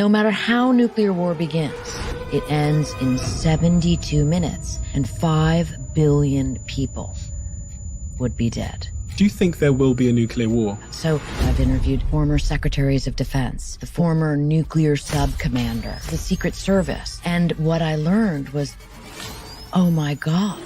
No matter how nuclear war begins, it ends in 72 minutes and 5 billion people would be dead. Do you think there will be a nuclear war? So I've interviewed former secretaries of defense, the former nuclear sub-commander, the Secret Service, and what I learned was, oh my God.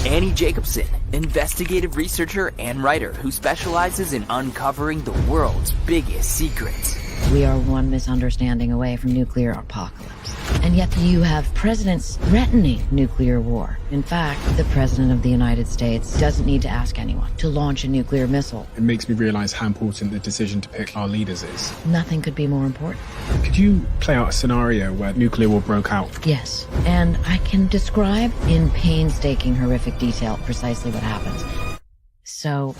Annie Jacobson, investigative researcher and writer who specializes in uncovering the world's biggest secrets. We are one misunderstanding away from nuclear apocalypse. And yet you have presidents threatening nuclear war. In fact, the President of the United States doesn't need to ask anyone to launch a nuclear missile. It makes me realize how important the decision to pick our leaders is. Nothing could be more important. Could you play out a scenario where nuclear war broke out? Yes, and I can describe in painstaking, horrific detail precisely what happens. So...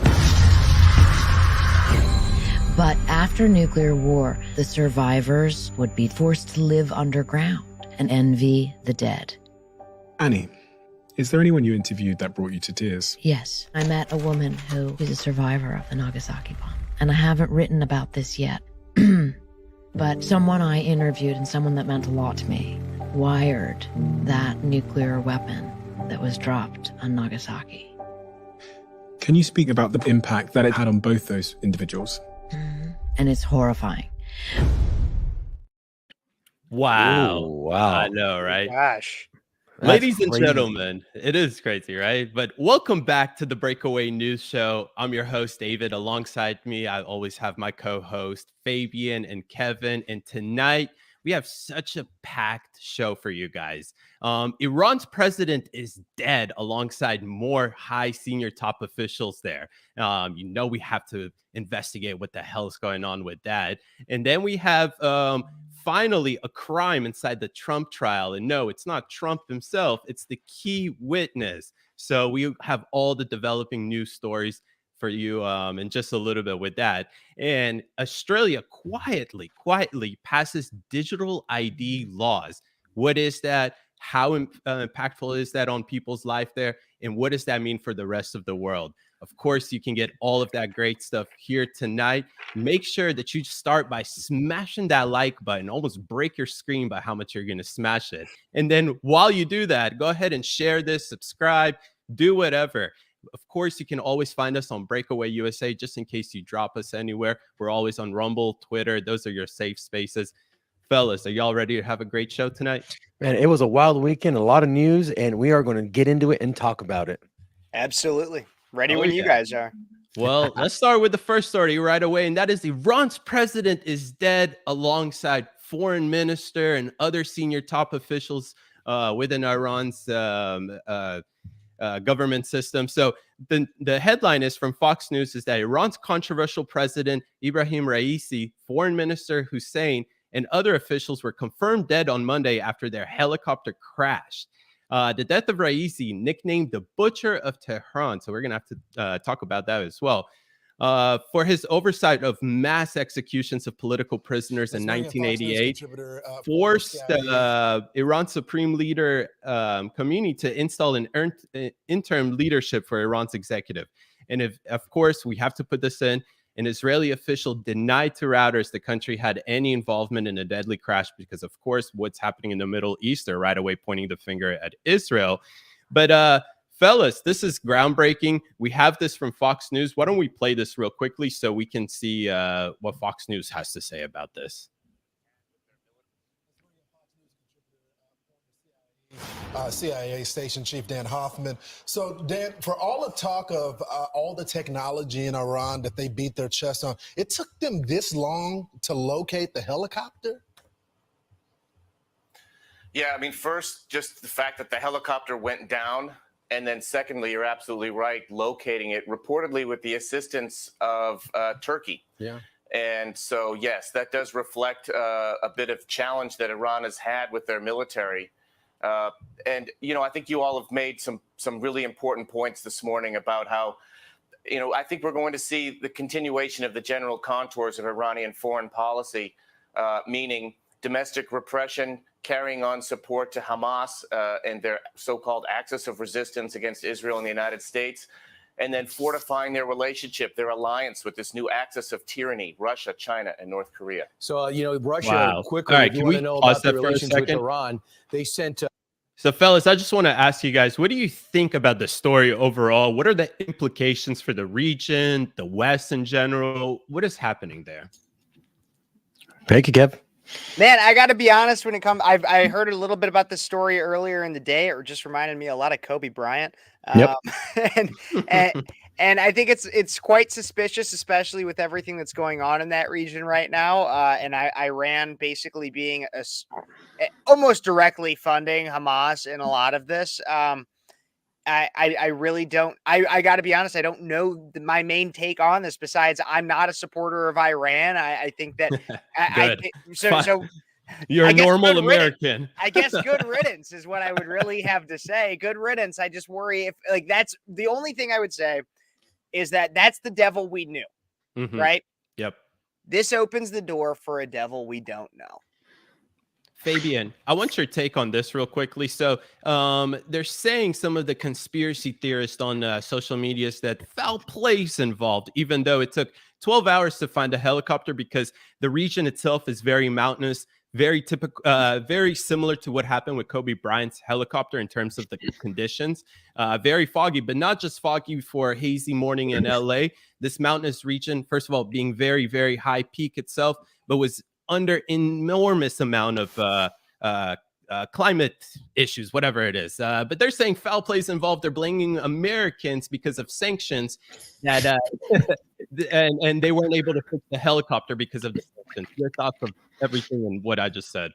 But after nuclear war, the survivors would be forced to live underground and envy the dead. Annie, is there anyone you interviewed that brought you to tears? Yes, I met a woman who was a survivor of the Nagasaki bomb. And I haven't written about this yet. But someone I interviewed and someone that meant a lot to me wired that nuclear weapon that was dropped on Nagasaki. Can you speak about the impact that it had on both those individuals? And it's horrifying. Wow. Ooh, wow. I know, right? Gosh. Ladies and crazy. gentlemen, it is crazy, right? But welcome back to the Breakaway News Show. I'm your host, David. Alongside me, I always have my co-host, Fabian and Kevin. And tonight, we have such a packed show for you guys. Iran's president is dead alongside more high senior top officials there. We have to investigate what the hell is going on with that. And then we have finally a crime inside the Trump trial. And no, it's not Trump himself. It's the key witness. So we have all the developing news stories for you in just a little bit with that. And Australia quietly passes digital ID laws. What is that? How impactful is that on people's life there? And what does that mean for the rest of the world? Of course, you can get all of that great stuff here tonight. Make sure that you start by smashing that like button, almost break your screen by how much you're going to smash it. And then while you do that, go ahead and share this, subscribe, do whatever. Of course, you can always find us on Breakaway USA, just in case you drop us anywhere. We're always on Rumble, Twitter. Those are your safe spaces. Fellas, are y'all ready to have a great show tonight? Man, it was a wild weekend, a lot of news, and we are going to get into it and talk about it. Absolutely. Ready when you guys are. Well, let's start with the first story right away, and that is Iran's president is dead alongside foreign minister and other senior top officials within Iran's government system. So the headline is from Fox News is that Iran's controversial president Ibrahim Raisi, foreign minister Hussein, and other officials were confirmed dead on Monday after their helicopter crashed. The death of Raisi, nicknamed the Butcher of Tehran, so we're going to have to talk about that as well, for his oversight of mass executions of political prisoners in 1988, forced Iran's supreme leader Khamenei to install an interim leadership for Iran's executive. And of course, we have to put this in. An Israeli official denied to Reuters the country had any involvement in a deadly crash because, of course, what's happening in the Middle East, they're right away pointing the finger at Israel. But fellas, this is groundbreaking. We have this from Fox News. Why don't we play this real quickly so we can see what Fox News has to say about this? CIA Station Chief Dan Hoffman. So, Dan, for all the talk of all the technology in Iran that they beat their chest on, it took them this long to locate the helicopter? Yeah, I mean, first, just the fact that the helicopter went down, and then secondly, you're absolutely right, locating it, reportedly with the assistance of Turkey. Yeah. And so, yes, that does reflect a bit of challenge that Iran has had with their military. And, I think you all have made some really important points this morning about how, I think we're going to see the continuation of the general contours of Iranian foreign policy, meaning domestic repression, carrying on support to Hamas and their so-called axis of resistance against Israel and the United States, and then fortifying their relationship, their alliance with this new axis of tyranny, Russia, China, and North Korea. So, Russia, Wow. quickly, All right, if you can want we to know pause about the that for a relations with second? Iran, they sent So, fellas, I just want to ask you guys, what do you think about the story overall? What are the implications for the region, the West in general? What is happening there? Thank you, Kev. Man, I got to be honest. When it comes, I heard a little bit about this story earlier in the day. It just reminded me a lot of Kobe Bryant. Yep. And, and I think it's quite suspicious, especially with everything that's going on in that region right now. And Iran basically being almost directly funding Hamas in a lot of this. I really don't. I got to be honest. I don't know my main take on this. Besides, I'm not a supporter of Iran. I think that. So you're a normal American. I guess good riddance is what I would really have to say. Good riddance. I just worry if that's the only thing I would say is that's the devil we knew, right? Yep. This opens the door for a devil we don't know. Fabian, I want your take on this real quickly. So they're saying some of the conspiracy theorists on social media that foul play is involved, even though it took 12 hours to find a helicopter because the region itself is very mountainous, very typical, very similar to what happened with Kobe Bryant's helicopter in terms of the conditions. Very foggy, but not just foggy for a hazy morning in LA. This mountainous region, first of all, being very, very high peak itself, but was under enormous amount of climate issues, whatever it is. But they're saying foul play is involved. They're blaming Americans because of sanctions that and they weren't able to fix the helicopter because of the sanctions. Your thoughts of everything and what I just said?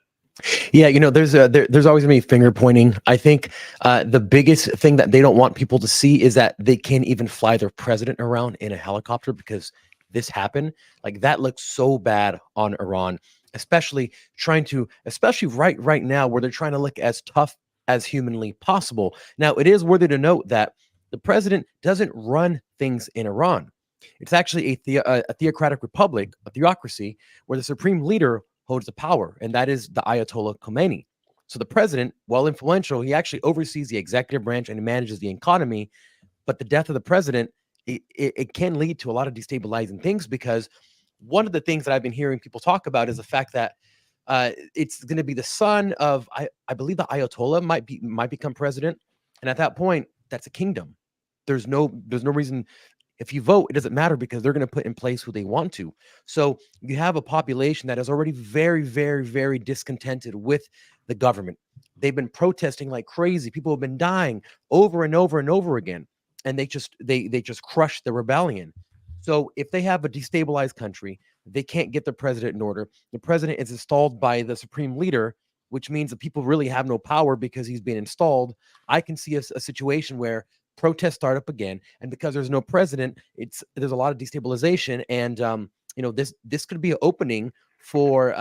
Yeah, there's always gonna be finger pointing. I think the biggest thing that they don't want people to see is that they can't even fly their president around in a helicopter because this happened. Like that looks so bad on Iran, especially right now where they're trying to look as tough as humanly possible. Now, it is worthy to note that the president doesn't run things in Iran. It's actually a theocratic republic, a theocracy, where the supreme leader holds the power, and that is the Ayatollah Khomeini. So the president, while influential, he actually oversees the executive branch and manages the economy. But the death of the president, it can lead to a lot of destabilizing things, because one of the things that I've been hearing people talk about is the fact that it's going to be the son of, I believe the Ayatollah might become president. And at that point, that's a kingdom. There's no reason. If you vote, it doesn't matter because they're going to put in place who they want to. So you have a population that is already very, very, very discontented with the government. They've been protesting like crazy. People have been dying over and over and over again. And they just crush the rebellion. So if they have a destabilized country, they can't get the president in order. The president is installed by the supreme leader, which means that people really have no power because he's been installed. I can see a situation where protests start up again, and because there's no president, there's a lot of destabilization, and this could be an opening for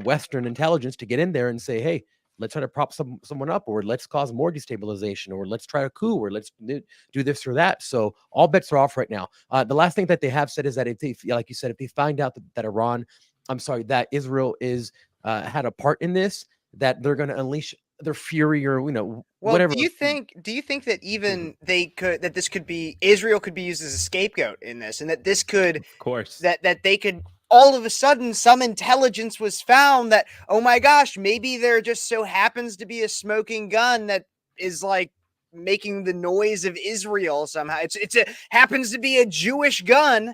Western intelligence to get in there and say, hey, let's try to prop someone up, or let's cause more destabilization, or let's try a coup, or let's do this or that. So all bets are off right now. The last thing that they have said is that if they find out that Israel had a part in this, that they're going to unleash their fury, or whatever. Do you think that even Israel could be used as a scapegoat in this, and that this could, of course, that they could, all of a sudden some intelligence was found that, oh my gosh, maybe there just so happens to be a smoking gun that is like making the noise of Israel somehow. It happens to be a Jewish gun,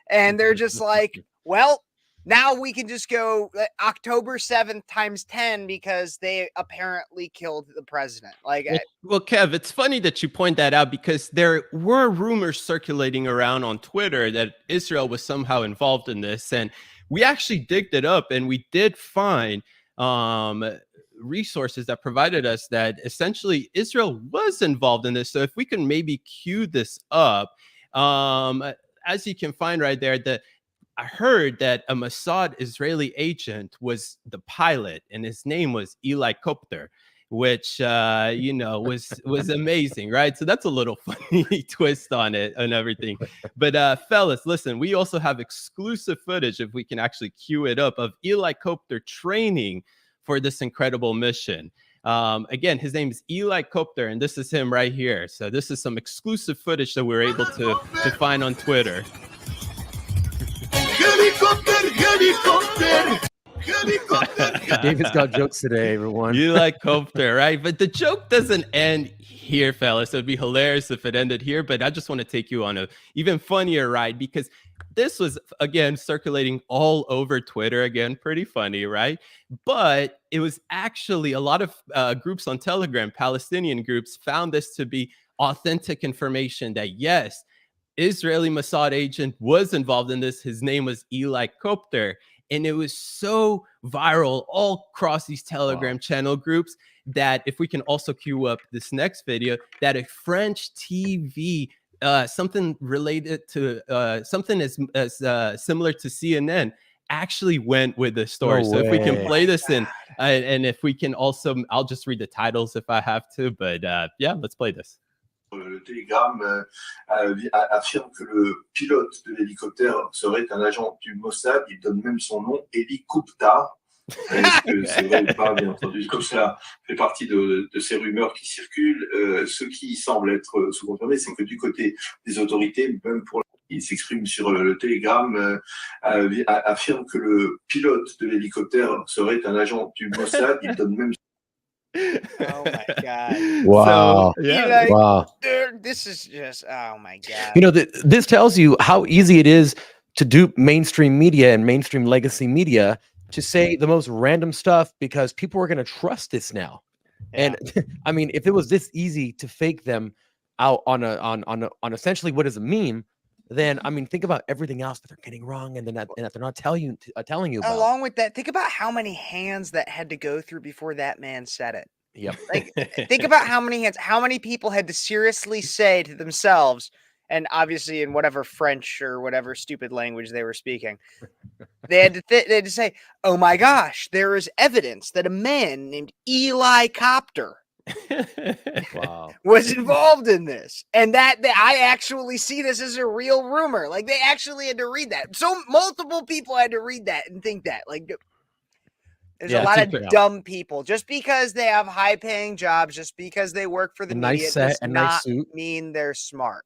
and they're just like, well, now we can just go October 7th times 10 because they apparently killed the president. Well, Kev, it's funny that you point that out, because there were rumors circulating around on Twitter that Israel was somehow involved in this. And we actually digged it up, and we did find resources that provided us that essentially Israel was involved in this. So if we can maybe cue this up, as you can find right there, I heard that a Mossad Israeli agent was the pilot, and his name was Eli Kopter, which was amazing, right? So that's a little funny twist on it and everything. But fellas, listen, we also have exclusive footage, if we can actually cue it up, of Eli Kopter training for this incredible mission. Again, his name is Eli Copter, and this is him right here. So this is some exclusive footage that we were able to find on Twitter. David's got jokes today, everyone. Eli Copter, right? But the joke doesn't end here, fellas. It would be hilarious if it ended here, but I just want to take you on a even funnier ride, because this was, again, circulating all over Twitter. Again, pretty funny, right? But it was actually a lot of groups on Telegram, Palestinian groups, found this to be authentic information that, yes, Israeli Mossad agent was involved in this. His name was Eli Copter. And it was so viral all across these Telegram channel groups that, if we can also cue up this next video, that a French TV, something related to something as similar to CNN, actually went with the story. No so if we can way. play this in, and if we can also, I'll just read the titles if I have to, but yeah, let's play this. Le télégramme affirme que le pilote de l'hélicoptère serait un agent du Mossad. Il donne même son nom, Eli Kupta. Est-ce que c'est vrai ou pas, bien entendu, comme cela fait partie de ces rumeurs qui circulent. Ce qui semble être sous-confirmé, c'est que du côté des autorités, même pour il s'exprime sur le télégramme, affirme que le pilote de l'hélicoptère serait un agent du Mossad. Il donne même Oh my God. Wow. So, yeah. Eli, Wow. dude, this is just, oh my God. You know, this tells you how easy it is to dupe mainstream media and mainstream legacy media to say the most random stuff, because people are going to trust this now. Yeah. And I mean, if it was this easy to fake them out on essentially what is a meme, then I mean, think about everything else that they're getting wrong, and that they're not telling you about. Along with that, think about how many hands that had to go through before that man said it. Yep. Like, think about how many hands, how many people had to seriously say to themselves, and obviously in whatever French or whatever stupid language they were speaking, they had to say, "Oh my gosh, there is evidence that a man named Eli Copter Wow. was involved in this," and that I actually see this as a real rumor. Like, they actually had to read that. So multiple people had to read that and think that. Like, there's a lot of dumb people. Just because they have high-paying jobs, just because they work for the media, does not mean they're smart.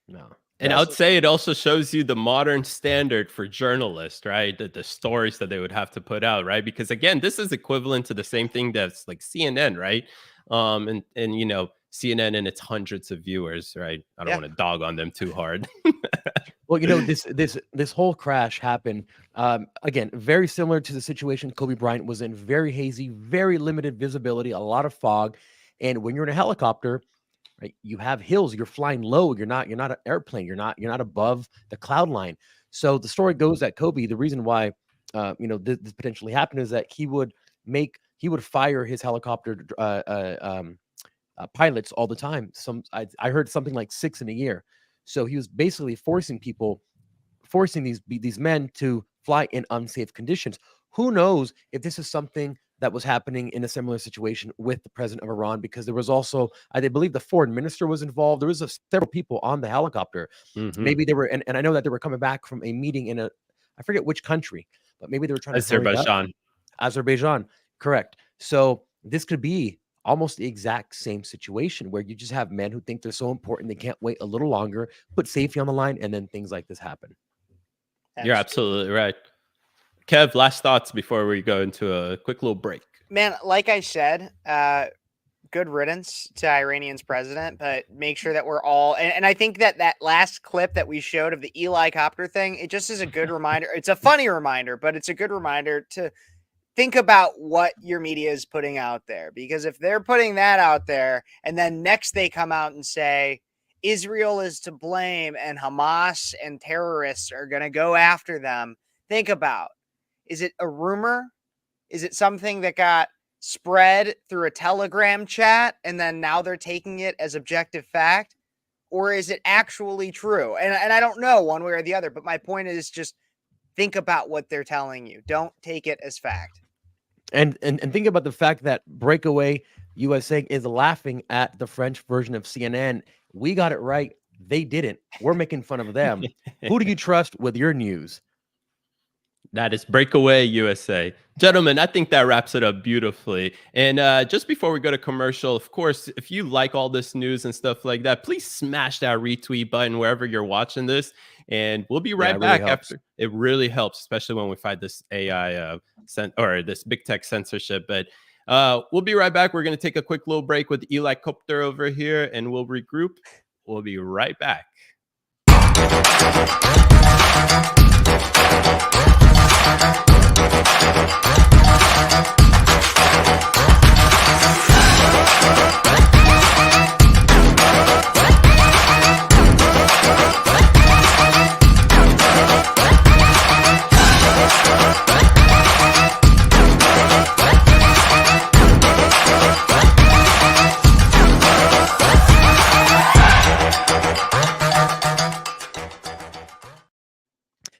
No. And I would say it also shows you the modern standard for journalists, right? The stories that they would have to put out, right? Because again, this is equivalent to the same thing that's like CNN, right? And you know, CNN and its hundreds of viewers, right? I don't want to dog on them too hard. Well, you know, this whole crash happened again, very similar to the situation Kobe Bryant was in. Very hazy, very limited visibility, a lot of fog, and when you're in a helicopter, right, you have hills, you're flying low, you're not an airplane, you're not above the cloud line. So the story goes that Kobe, the reason why you know, this potentially happened is that he would fire his helicopter pilots all the time. I heard something like 6 in a year. So he was basically forcing these men to fly in unsafe conditions. Who knows if this is something that was happening in a similar situation with the president of Iran, because there was also, I believe, the foreign minister was involved. There was several people on the helicopter. Mm-hmm. Maybe they were, and I know that they were coming back from a meeting in I forget which country, but maybe they were trying to Azerbaijan, correct. So this could be almost the exact same situation where you just have men who think they're so important they can't wait a little longer, put safety on the line, and then things like this happen. You're absolutely right. Kev, last thoughts before we go into a quick little break. Man, like I said, good riddance to Iranian's president, but make sure that we're all, and I think that last clip that we showed of the Eli Copter thing, it just is a good reminder. It's a funny reminder, but it's a good reminder to think about what your media is putting out there, because if they're putting that out there and then next they come out and say Israel is to blame and Hamas and terrorists are going to go after them, think about, is it a rumor? Is it something that got spread through a Telegram chat and then now they're taking it as objective fact? Or is it actually true? And I don't know one way or the other, but my point is just think about what they're telling you. Don't take it as fact. And think about the fact that Breakaway USA is laughing at the French version of CNN. We got it right. They didn't. We're making fun of them. Who do you trust with your news? That is Breakaway USA. Gentlemen, I think that wraps it up beautifully. And just before we go to commercial, of course, if you like all this news and stuff like that, please smash that retweet button wherever you're watching this. And we'll be right back after. It really helps, especially when we fight this AI or this big tech censorship. But we'll be right back. We're going to take a quick little break with Eli Copter over here, and we'll regroup. We'll be right back.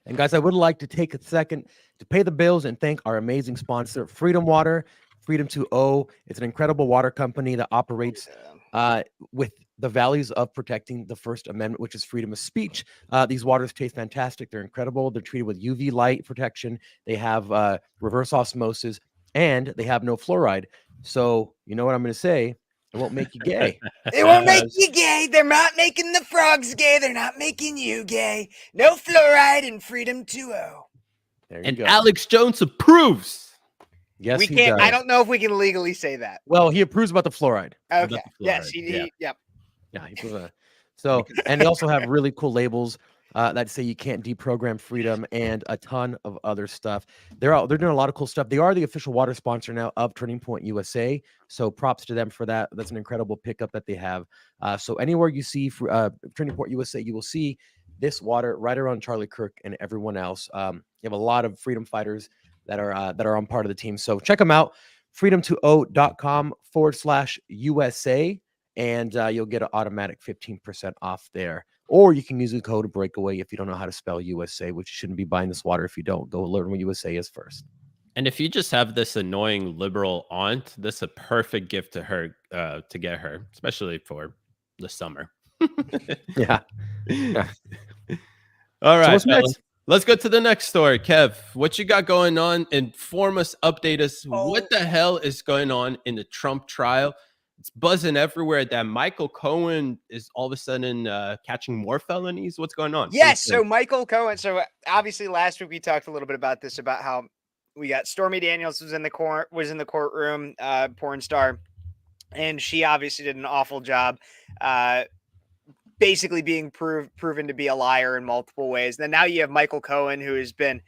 And guys, I would like to take a second to pay the bills and thank our amazing sponsor, Freedom Water, Freedom 2O. It's an incredible water company that operates with the values of protecting the First Amendment, which is freedom of speech. These waters taste fantastic. They're incredible. They're treated with UV light protection. They have reverse osmosis, and they have no fluoride. So you know what I'm going to say? It won't make you gay. It won't make you gay. They're not making the frogs gay. They're not making you gay. No fluoride and Freedom 2.0. There you And go. Alex Jones approves. Yes, we he can't. does. I don't know if we can legally say that. Well, he approves about the fluoride. Okay. the Yes. fluoride, Yep. Yeah, he approves of that. So, and they also have really cool labels that say you can't deprogram freedom and a ton of other stuff. They're doing a lot of cool stuff. They are the official water sponsor now of Turning Point USA. So props to them for that. That's an incredible pickup that they have. So anywhere you see Turning Point USA, you will see this water right around Charlie Kirk and everyone else. You have a lot of freedom fighters that are on part of the team. So check them out, freedom20.com/USA, and you'll get an automatic 15% off there. Or you can use the code Breakaway if you don't know how to spell USA, which you shouldn't be buying this water if you don't. Go learn what USA is first. And if you just have this annoying liberal aunt, this is a perfect gift to her, to get her, especially for the summer. Yeah. All right. So what's next? Let's go to the next story. Kev, what you got going on? Inform us, update us. What the hell is going on in the Trump trial? It's buzzing everywhere that Michael Cohen is all of a sudden catching more felonies. What's going on? Yes. So Michael Cohen. So obviously last week we talked a little bit about this, about how we got Stormy Daniels was in the courtroom, porn star, and she obviously did an awful job, basically being proven to be a liar in multiple ways. And then now you have Michael Cohen, who has been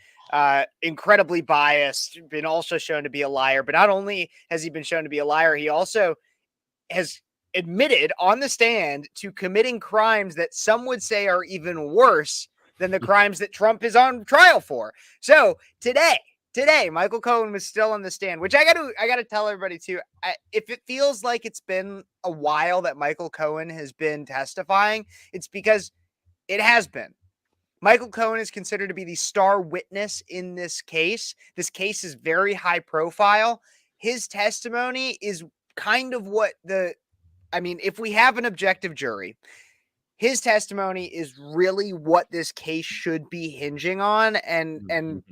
incredibly biased, been also shown to be a liar. But not only has he been shown to be a liar, he also has admitted on the stand to committing crimes that some would say are even worse than the crimes that Trump is on trial for. So today, Michael Cohen was still on the stand, which I got to tell everybody too. If it feels like it's been a while that Michael Cohen has been testifying, it's because it has been. Michael Cohen is considered to be the star witness in this case. This case is very high profile. His testimony is kind of if we have an objective jury, his testimony is really what this case should be hinging on. And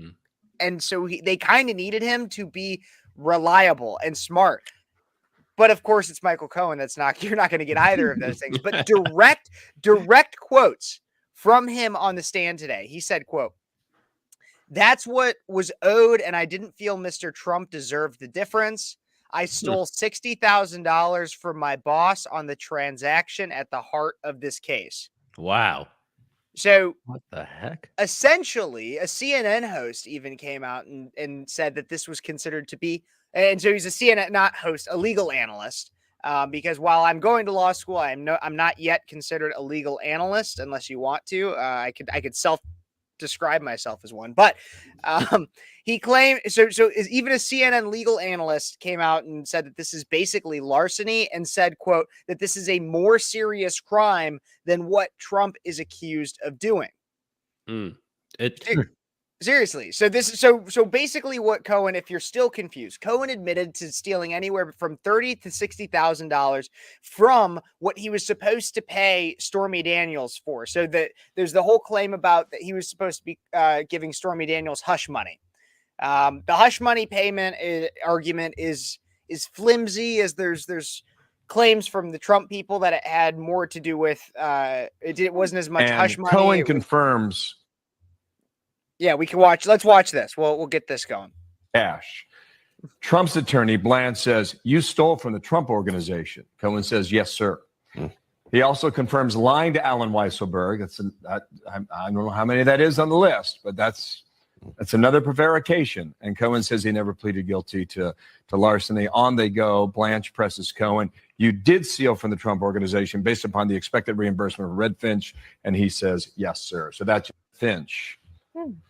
so they kind of needed him to be reliable and smart. But of course, it's Michael Cohen. You're not going to get either of those things. But direct quotes from him on the stand today. He said, quote, "That's what was owed, and I didn't feel Mr. Trump deserved the difference. I stole $60,000 from my boss on the transaction at the heart of this case." Wow. So what the heck? Essentially, a CNN host even came out and said that this was considered to be, and so he's a CNN, not host, a legal analyst. Because while I'm going to law school, I'm not yet considered a legal analyst unless you want to. I could self-describe myself as one, but he claimed even a CNN legal analyst came out and said that this is basically larceny, and said, quote, that this is a more serious crime than what Trump is accused of doing. Seriously. So this is so basically what Cohen, if you're still confused, Cohen admitted to stealing anywhere from $30,000 to $60,000 from what he was supposed to pay Stormy Daniels for. So that there's the whole claim about that he was supposed to be giving Stormy Daniels hush money. The hush money payment argument is flimsy, as there's claims from the Trump people that it had more to do with it wasn't as much And hush money. Cohen confirms. Yeah, we can watch. Let's watch this. We'll get this going. Cash. Trump's attorney, Bland, says, you stole from the Trump organization. Cohen says, yes, sir. He also confirms lying to Alan Weisselberg. I don't know how many that is on the list, but that's another prevarication. And Cohen says he never pleaded guilty to larceny. On they go. Blanche presses Cohen. You did steal from the Trump organization based upon the expected reimbursement of Red Finch. And he says, yes, sir. So that's Finch.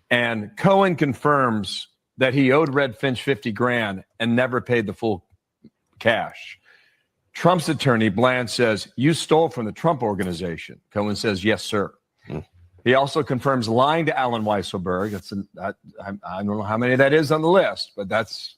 And Cohen confirms that he owed Red Finch 50 grand and never paid the full cash. Trump's attorney, Bland, says, you stole from the Trump organization. Cohen says, yes, sir. He also confirms lying to Alan Weisselberg. I don't know how many that is on the list, but that's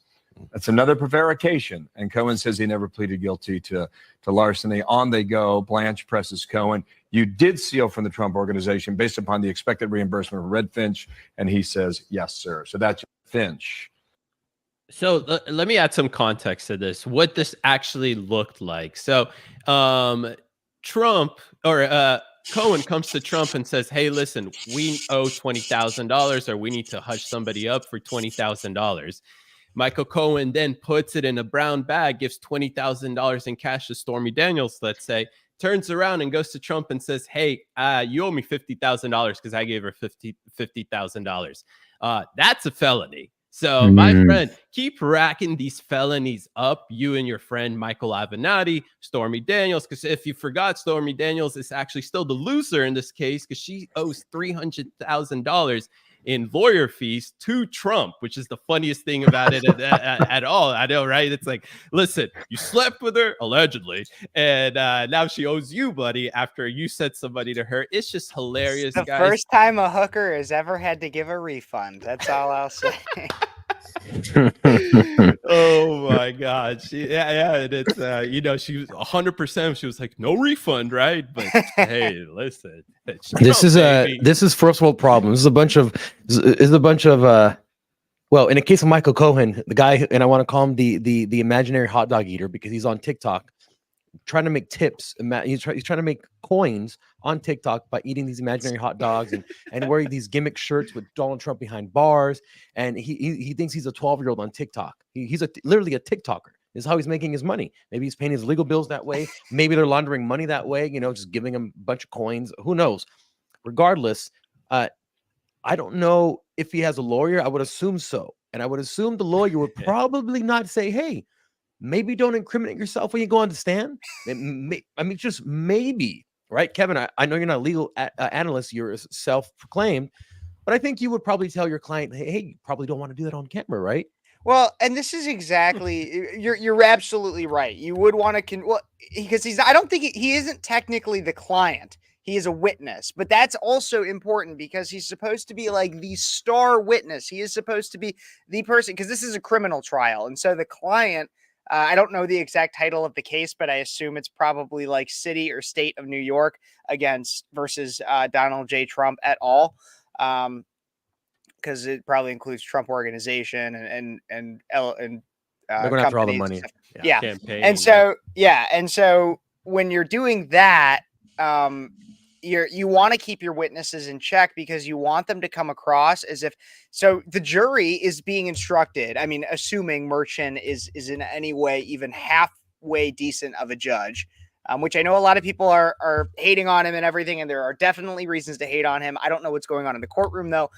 another prevarication. And Cohen says he never pleaded guilty to larceny. On they go. Blanche presses Cohen. You did steal from the Trump organization based upon the expected reimbursement of Red Finch. And he says, yes, sir. So that's Finch. So let me add some context to this, what this actually looked like. So Trump or Cohen comes to Trump and says, hey, listen, we owe $20,000 or we need to hush somebody up for $20,000. Michael Cohen then puts it in a brown bag, gives $20,000 in cash to Stormy Daniels, let's say, turns around and goes to Trump and says, hey, you owe me $50,000 because I gave her $50,000. That's a felony. So my friend, keep racking these felonies up, you and your friend Michael Avenatti, Stormy Daniels, because if you forgot, Stormy Daniels is actually still the loser in this case because she owes $300,000 in lawyer fees to Trump, which is the funniest thing about it at all. I know, right? It's like, listen, you slept with her, allegedly, and now she owes you, buddy, after you said somebody to her. It's just hilarious, the guys. First time a hooker has ever had to give a refund. That's all I'll say. Oh my God. And it's she was 100%. She was like, no refund, right? But hey, listen, this is first world problems. This is a bunch of well, in the case of Michael Cohen, the guy, and I want to call him the imaginary hot dog eater because he's on TikTok trying to make tips. He's trying to make coins on TikTok by eating these imaginary hot dogs and wearing these gimmick shirts with Donald Trump behind bars. And he thinks he's a 12-year-old on TikTok. He's literally a TikToker. This is how he's making his money. Maybe he's paying his legal bills that way. Maybe they're laundering money that way, just giving him a bunch of coins. Who knows? Regardless, I don't know if he has a lawyer. I would assume so. And I would assume the lawyer would probably not say, hey, maybe don't incriminate yourself when you go on the stand. I mean, just maybe, right? Kevin, I know you're not a legal analyst. You're self-proclaimed. But I think you would probably tell your client, hey, you probably don't want to do that on camera, right? Well, and this is exactly, you're absolutely right. You would want to, because I don't think he isn't technically the client. He is a witness, but that's also important because he's supposed to be like the star witness. He is supposed to be the person, because this is a criminal trial. And so the client, I don't know the exact title of the case, but I assume it's probably like City or State of New York versus Donald J. Trump et al. Because it probably includes Trump Organization and they're going after all the money. Yeah. Campaign, and so when you're doing that, you want to keep your witnesses in check because you want them to come across as if, so the jury is being instructed. I mean, assuming Merchant is in any way even halfway decent of a judge, which I know a lot of people are hating on him and everything, and there are definitely reasons to hate on him. I don't know what's going on in the courtroom though.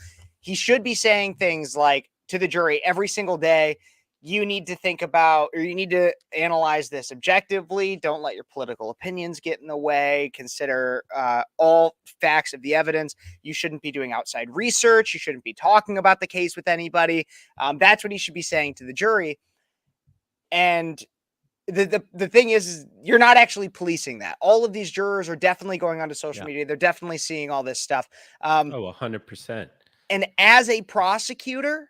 He should be saying things like to the jury every single day, you need to think about, or you need to analyze this objectively. Don't let your political opinions get in the way. Consider all facts of the evidence. You shouldn't be doing outside research. You shouldn't be talking about the case with anybody. That's what he should be saying to the jury. And the thing is you're not actually policing that. All of these jurors are definitely going onto social media. They're definitely seeing all this stuff. 100%. And as a prosecutor,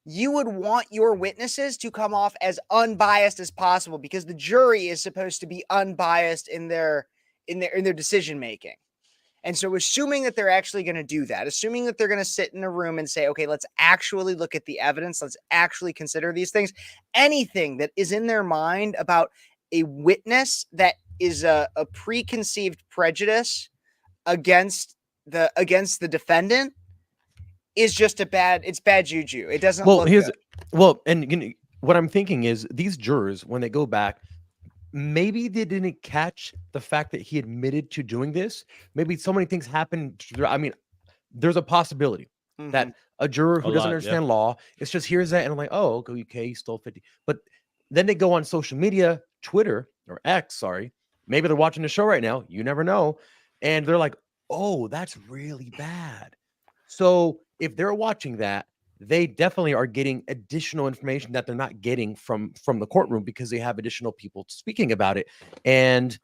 you would want your witnesses to come off as unbiased as possible, because the jury is supposed to be unbiased in their decision making. And so assuming that they're actually going to do that, assuming that they're going to sit in a room and say, okay, let's actually look at the evidence, let's actually consider these things, anything that is in their mind about a witness that is a preconceived prejudice against the defendant is just it's bad juju. It doesn't look good. And you know, what I'm thinking is these jurors, when they go back, maybe they didn't catch the fact that he admitted to doing this. Maybe so many things happened. I mean, there's a possibility that a juror who doesn't understand law, it's just hears that and I'm like, oh, okay, he stole 50. But then they go on social media, Twitter or X, sorry. Maybe they're watching the show right now. You never know. And they're like, oh, that's really bad. So if they're watching that, they definitely are getting additional information that they're not getting from the courtroom because they have additional people speaking about it. And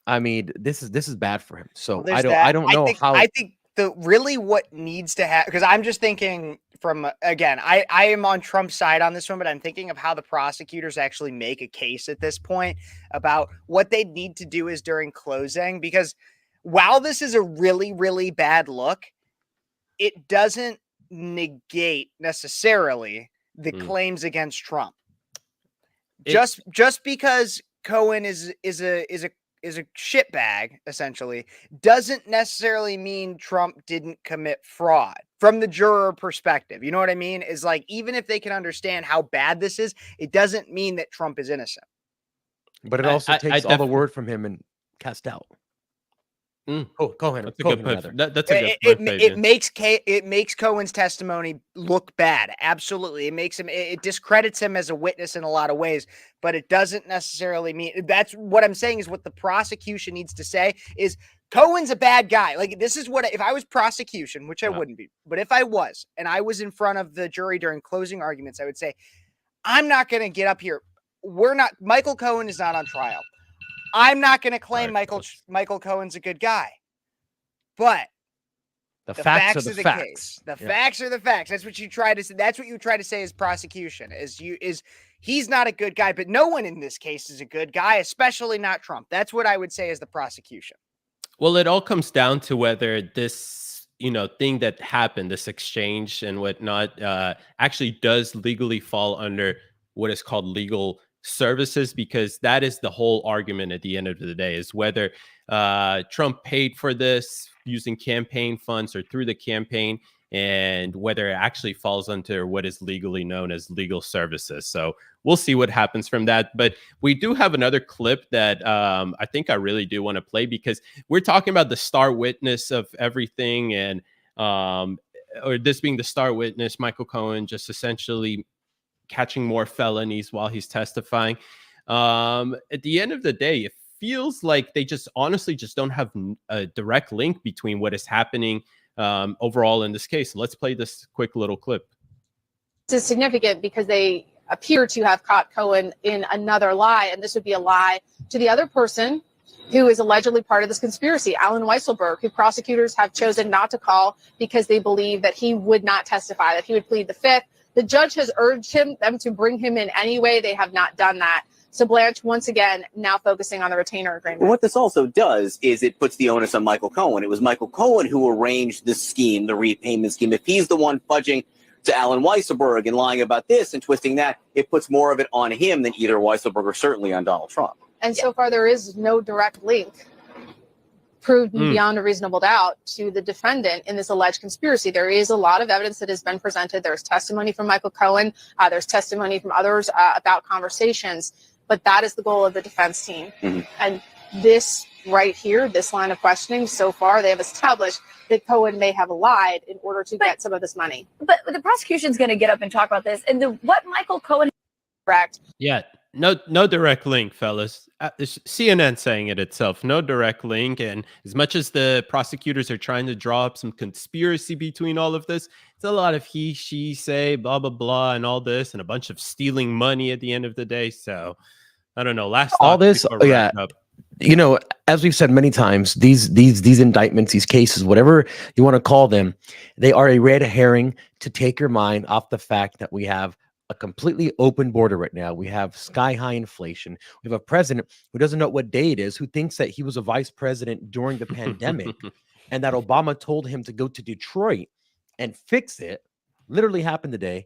I mean, this is bad for him. So I don't know how. I think what needs to happen, because I'm just thinking from, again, I am on Trump's side on this one, but I'm thinking of how the prosecutors actually make a case at this point about what they need to do is during closing, because while this is a really, really bad look, it doesn't negate necessarily the claims against Trump. Just because Cohen is a shitbag, essentially, doesn't necessarily mean Trump didn't commit fraud from the juror perspective. You know what I mean? Is like, even if they can understand how bad this is, it doesn't mean that Trump is innocent. But it also takes all the word from him and cast out. Oh, Cohen. That's a good point. That's a good point. It makes Cohen's testimony look bad. Absolutely, it discredits him as a witness in a lot of ways. But it doesn't necessarily mean that's what I'm saying. Is what the prosecution needs to say is Cohen's a bad guy. Like, this is what if I was prosecution, which I wouldn't be, but if I was and I was in front of the jury during closing arguments, I would say, I'm not going to get up here. Michael Cohen is not on trial. I'm not going to claim Michael Cohen's a good guy, but the facts are the case. The facts are the facts. That's what you try to say. That's what you try to say as prosecution is he's not a good guy, but no one in this case is a good guy, especially not Trump. That's what I would say as the prosecution. Well, it all comes down to whether this, thing that happened, this exchange and whatnot, actually does legally fall under what is called legal services, because that is the whole argument at the end of the day, is whether Trump paid for this using campaign funds or through the campaign, and whether it actually falls under what is legally known as legal services. So we'll see what happens from that. But we do have another clip that I think I really do want to play, because we're talking about the star witness of everything, and or this being the star witness, Michael Cohen, just essentially catching more felonies while he's testifying. At the end of the day, it feels like they just honestly just don't have a direct link between what is happening overall in this case. Let's play this quick little clip. This is significant because they appear to have caught Cohen in another lie, and this would be a lie to the other person who is allegedly part of this conspiracy, Alan Weisselberg, who prosecutors have chosen not to call because they believe that he would not testify, that he would plead the fifth. The judge has urged them to bring him in anyway. They have not done that. So Blanche, once again, now focusing on the retainer agreement. What this also does is it puts the onus on Michael Cohen. It was Michael Cohen who arranged this scheme, the repayment scheme. If he's the one fudging to Alan Weisselberg and lying about this and twisting that, it puts more of it on him than either Weisselberg or certainly on Donald Trump. And so far, there is no direct link proved beyond a reasonable doubt to the defendant in this alleged conspiracy. There is a lot of evidence that has been presented. There's testimony from Michael Cohen. There's testimony from others about conversations. But that is the goal of the defense team. And this right here, this line of questioning, so far, they have established that Cohen may have lied in order to get some of this money. But the prosecution's going to get up and talk about this. And what Michael Cohen... Correct. Yeah. No direct link, fellas. CNN saying it itself. No direct link. And as much as the prosecutors are trying to draw up some conspiracy between all of this, it's a lot of he, she, say, blah, blah, blah, and all this, and a bunch of stealing money at the end of the day. So I don't know. All this, yeah. you know, as we've said many times, these indictments, these cases, whatever you want to call them, they are a red herring to take your mind off the fact that we have a completely open border right now. We have sky high inflation. We have a president who doesn't know what day it is, who thinks that he was a vice president during the pandemic and that Obama told him to go to Detroit and fix it. Literally happened today.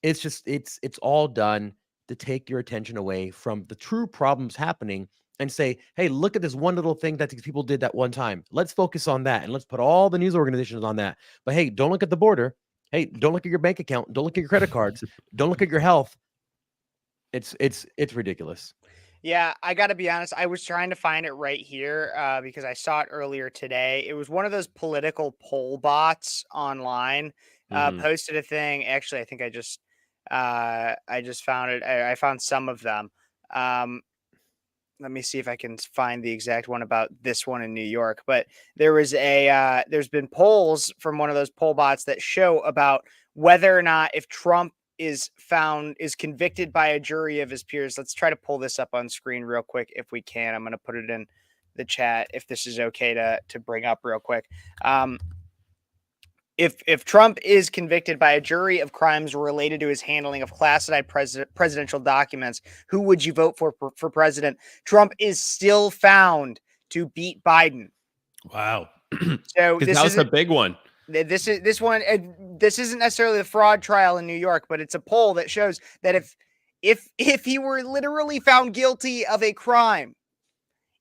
It's just it's all done to take your attention away from the true problems happening and say, hey, look at this one little thing that these people did that one time. Let's focus on that and let's put all the news organizations on that. But hey, don't look at the border. Hey, don't look at your bank account. Don't look at your credit cards. Don't look at your health. It's ridiculous. Yeah, I got to be honest. I was trying to find it right here because I saw it earlier today. It was one of those political poll bots online posted a thing. Actually, I think I just found it. I found some of them. Let me see if I can find the exact one about this one in New York. But there was there's been polls from one of those poll bots that show about whether or not if Trump is convicted by a jury of his peers. Let's try to pull this up on screen real quick if we can. I'm going to put it in the chat if this is okay to bring up real quick. If Trump is convicted by a jury of crimes related to his handling of classified presidential documents, who would you vote for president? Trump is still found to beat Biden. Wow. So that was a big one. This isn't necessarily the fraud trial in New York, but it's a poll that shows that if he were literally found guilty of a crime,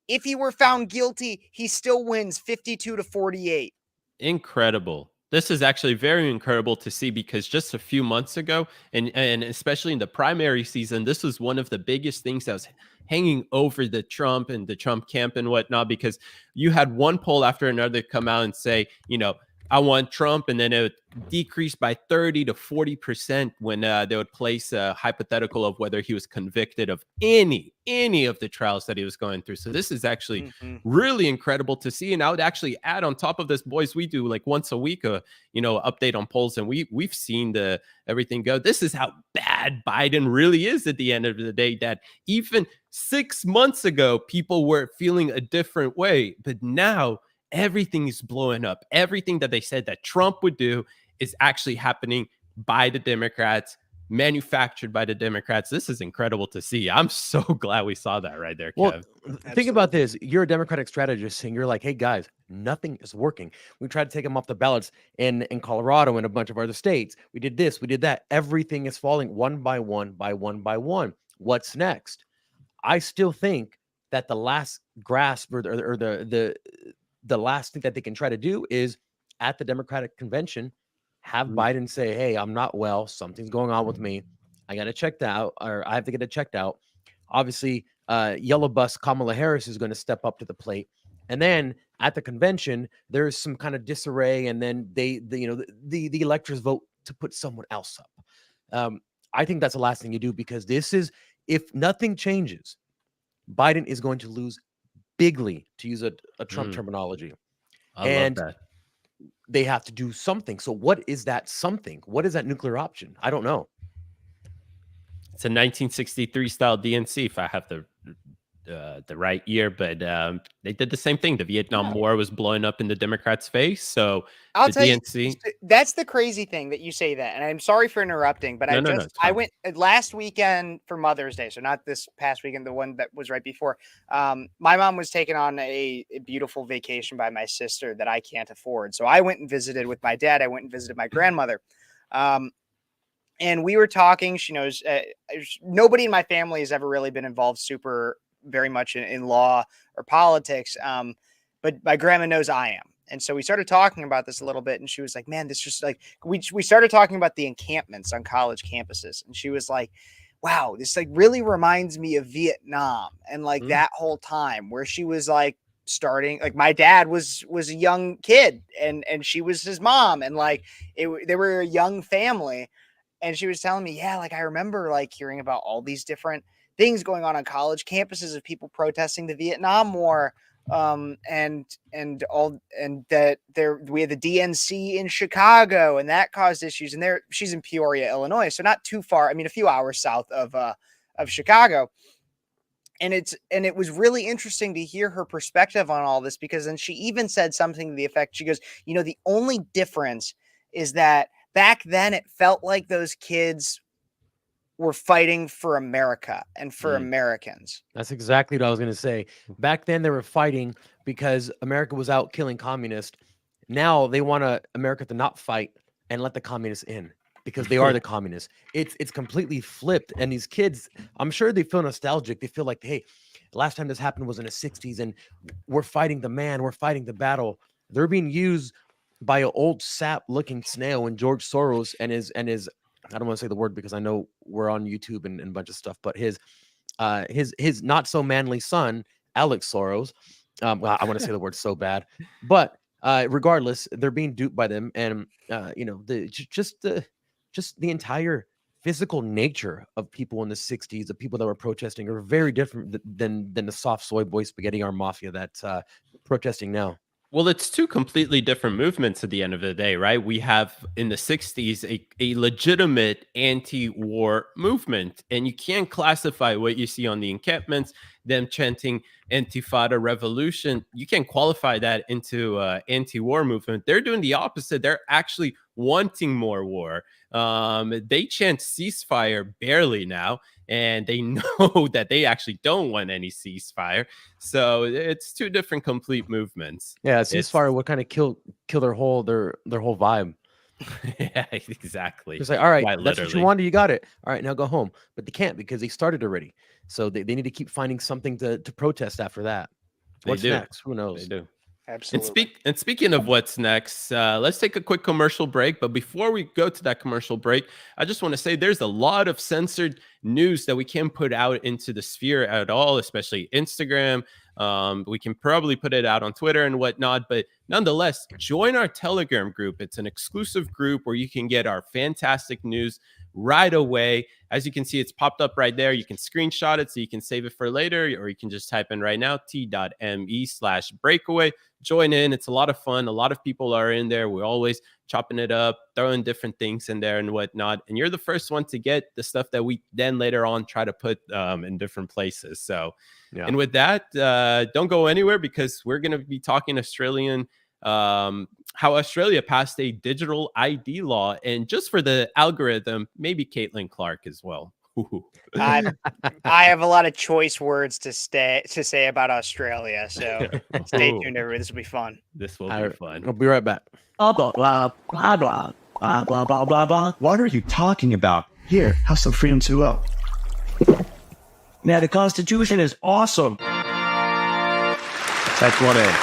if he were found guilty, he still wins 52-48. Incredible. This is actually very incredible to see because just a few months ago, and especially in the primary season, this was one of the biggest things that was hanging over the Trump and the Trump camp and whatnot, because you had one poll after another come out and say, you know, I want Trump, and then it would decrease by 30 to 40% when they would place a hypothetical of whether he was convicted of any of the trials that he was going through. So this is actually really incredible to see. And I would actually add on top of this, boys, we do like once a week update on polls, and we've seen everything go. This is how bad Biden really is at the end of the day, that even 6 months ago people were feeling a different way, but now everything is blowing up. Everything that they said that Trump would do is actually happening by the Democrats, manufactured by the Democrats. This is incredible to see. I'm so glad we saw that right there, Kev. Well, think about this. You're a Democratic strategist, and you're like, hey, guys, nothing is working. We tried to take them off the ballots in Colorado and a bunch of other states. We did this. We did that. Everything is falling one by one by one by one. What's next? I still think that the last grasp or the last thing that they can try to do is at the Democratic convention, have Biden say, hey, I'm not well. Something's going on with me. I got it checked out, or I have to get it checked out. Obviously, yellow bus Kamala Harris is going to step up to the plate. And then at the convention, there's some kind of disarray. And then the electors vote to put someone else up. I think that's the last thing you do, because this is, if nothing changes, Biden is going to lose bigly, to use a Trump terminology. I love that. They have to do something. So what is that something? What is that nuclear option? I don't know. It's a 1963 style DNC, if I have the right year, but they did the same thing. The Vietnam War was blowing up in the Democrats' face. So I'll the tell DNC. you, that's the crazy thing that you say that. And I'm sorry for interrupting, but I went last weekend for Mother's Day. So not this past weekend, the one that was right before. My mom was taking on a beautiful vacation by my sister that I can't afford. So I went and visited with my dad. I went and visited my grandmother. And we were talking. She knows nobody in my family has ever really been involved very much in law or politics. But my grandma knows I am. And so we started talking about this a little bit, and she was like, man, this just like, we started talking about the encampments on college campuses. And she was like, wow, this like really reminds me of Vietnam. And like that whole time where she was like starting, like my dad was a young kid and she was his mom. And like they were a young family. And she was telling me, yeah, like I remember like hearing about all these different things going on college campuses of people protesting the Vietnam War. We had the DNC in Chicago, and that caused issues. And she's in Peoria, Illinois, so not too far. I mean, a few hours south of Chicago. And it was really interesting to hear her perspective on all this, because then she even said something to the effect, she goes, the only difference is that back then it felt like those kids were fighting for America and for Americans. That's exactly what I was going to say. Back then they were fighting because America was out killing communists. Now they want America to not fight and let the communists in, because they are the communists. It's completely flipped. And these kids, I'm sure they feel nostalgic. They feel like, hey, last time this happened was in the 60s and we're fighting the man, we're fighting the battle. They're being used by an old sap looking snail and George Soros and his I don't want to say the word because I know we're on YouTube and a bunch of stuff, but his not so manly son, Alex Soros. Well, I want to say the word so bad, but regardless, they're being duped by them. And just the entire physical nature of people in the 60s, the people that were protesting, are very different than the soft soy boy spaghetti arm mafia that's protesting now. Well, it's two completely different movements at the end of the day, right? We have in the 60s a legitimate anti-war movement, and you can't classify what you see on the encampments, them chanting Intifada revolution. You can't qualify that into anti-war movement. They're doing the opposite. They're actually wanting more war. They chant ceasefire barely now, and they know that they actually don't want any ceasefire. So it's two different complete movements. Yeah, ceasefire would kind of kill their whole vibe. Yeah, exactly. It's like, all right, Quite that's what you literally. wanted, you got it. All right, now go home. But they can't because they started already. So they need to keep finding something to protest after that. What's next? Who knows? They do. Absolutely. And speaking of what's next, let's take a quick commercial break. But before we go to that commercial break, I just want to say there's a lot of censored news that we can't put out into the sphere at all, especially Instagram. We can probably put it out on Twitter and whatnot, but nonetheless, join our Telegram group. It's an exclusive group where you can get our fantastic news right away. As you can see, it's popped up right there. You can screenshot it so you can save it for later, or you can just type in right now, t.me/breakaway. Join in. It's a lot of fun. A lot of people are in there. We're always chopping it up, throwing different things in there and whatnot. And you're the first one to get the stuff that we then later on try to put in different places. So, yeah. And with that, don't go anywhere, because we're going to be talking Australian, how Australia passed a digital ID law. And just for the algorithm, maybe Caitlyn Clark as well. I have a lot of choice words to say about Australia, so stay tuned, everybody. This will be fun. This will be fun. I'll be right back. Blah, blah, blah, blah, blah, blah, blah, blah, blah, blah. What are you talking about? Here, have some freedom to go. Now, the Constitution is awesome. That's what it is.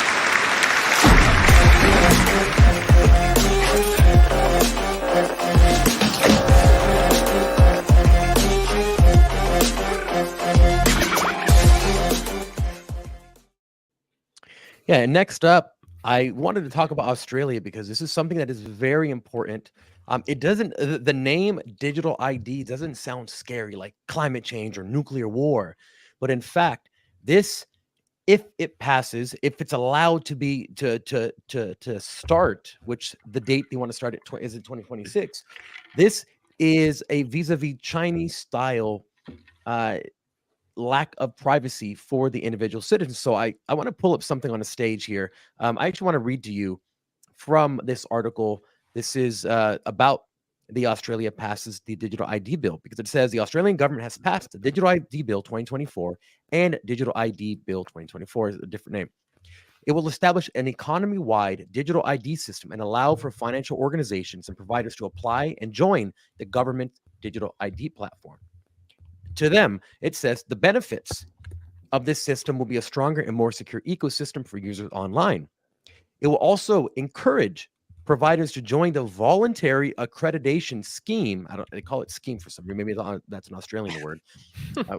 Yeah, next up, I wanted to talk about Australia because this is something that is very important. It doesn't, the name digital ID doesn't sound scary like climate change or nuclear war, but in fact, this, if it passes, if it's allowed to be to start, which the date they want to start is in 2026. This is a vis-a-vis Chinese style lack of privacy for the individual citizens. So I want to pull up something on the stage here. I actually want to read to you from this article. This is about the Australia passes the digital ID bill, because it says the Australian government has passed the digital ID bill 2024 and digital ID bill 2024 is a different name. It will establish an economy-wide digital ID system and allow for financial organizations and providers to apply and join the government digital ID platform. To them, it says the benefits of this system will be a stronger and more secure ecosystem for users online. It will also encourage providers to join the voluntary accreditation scheme. They call it scheme for some reason. Maybe that's an Australian word,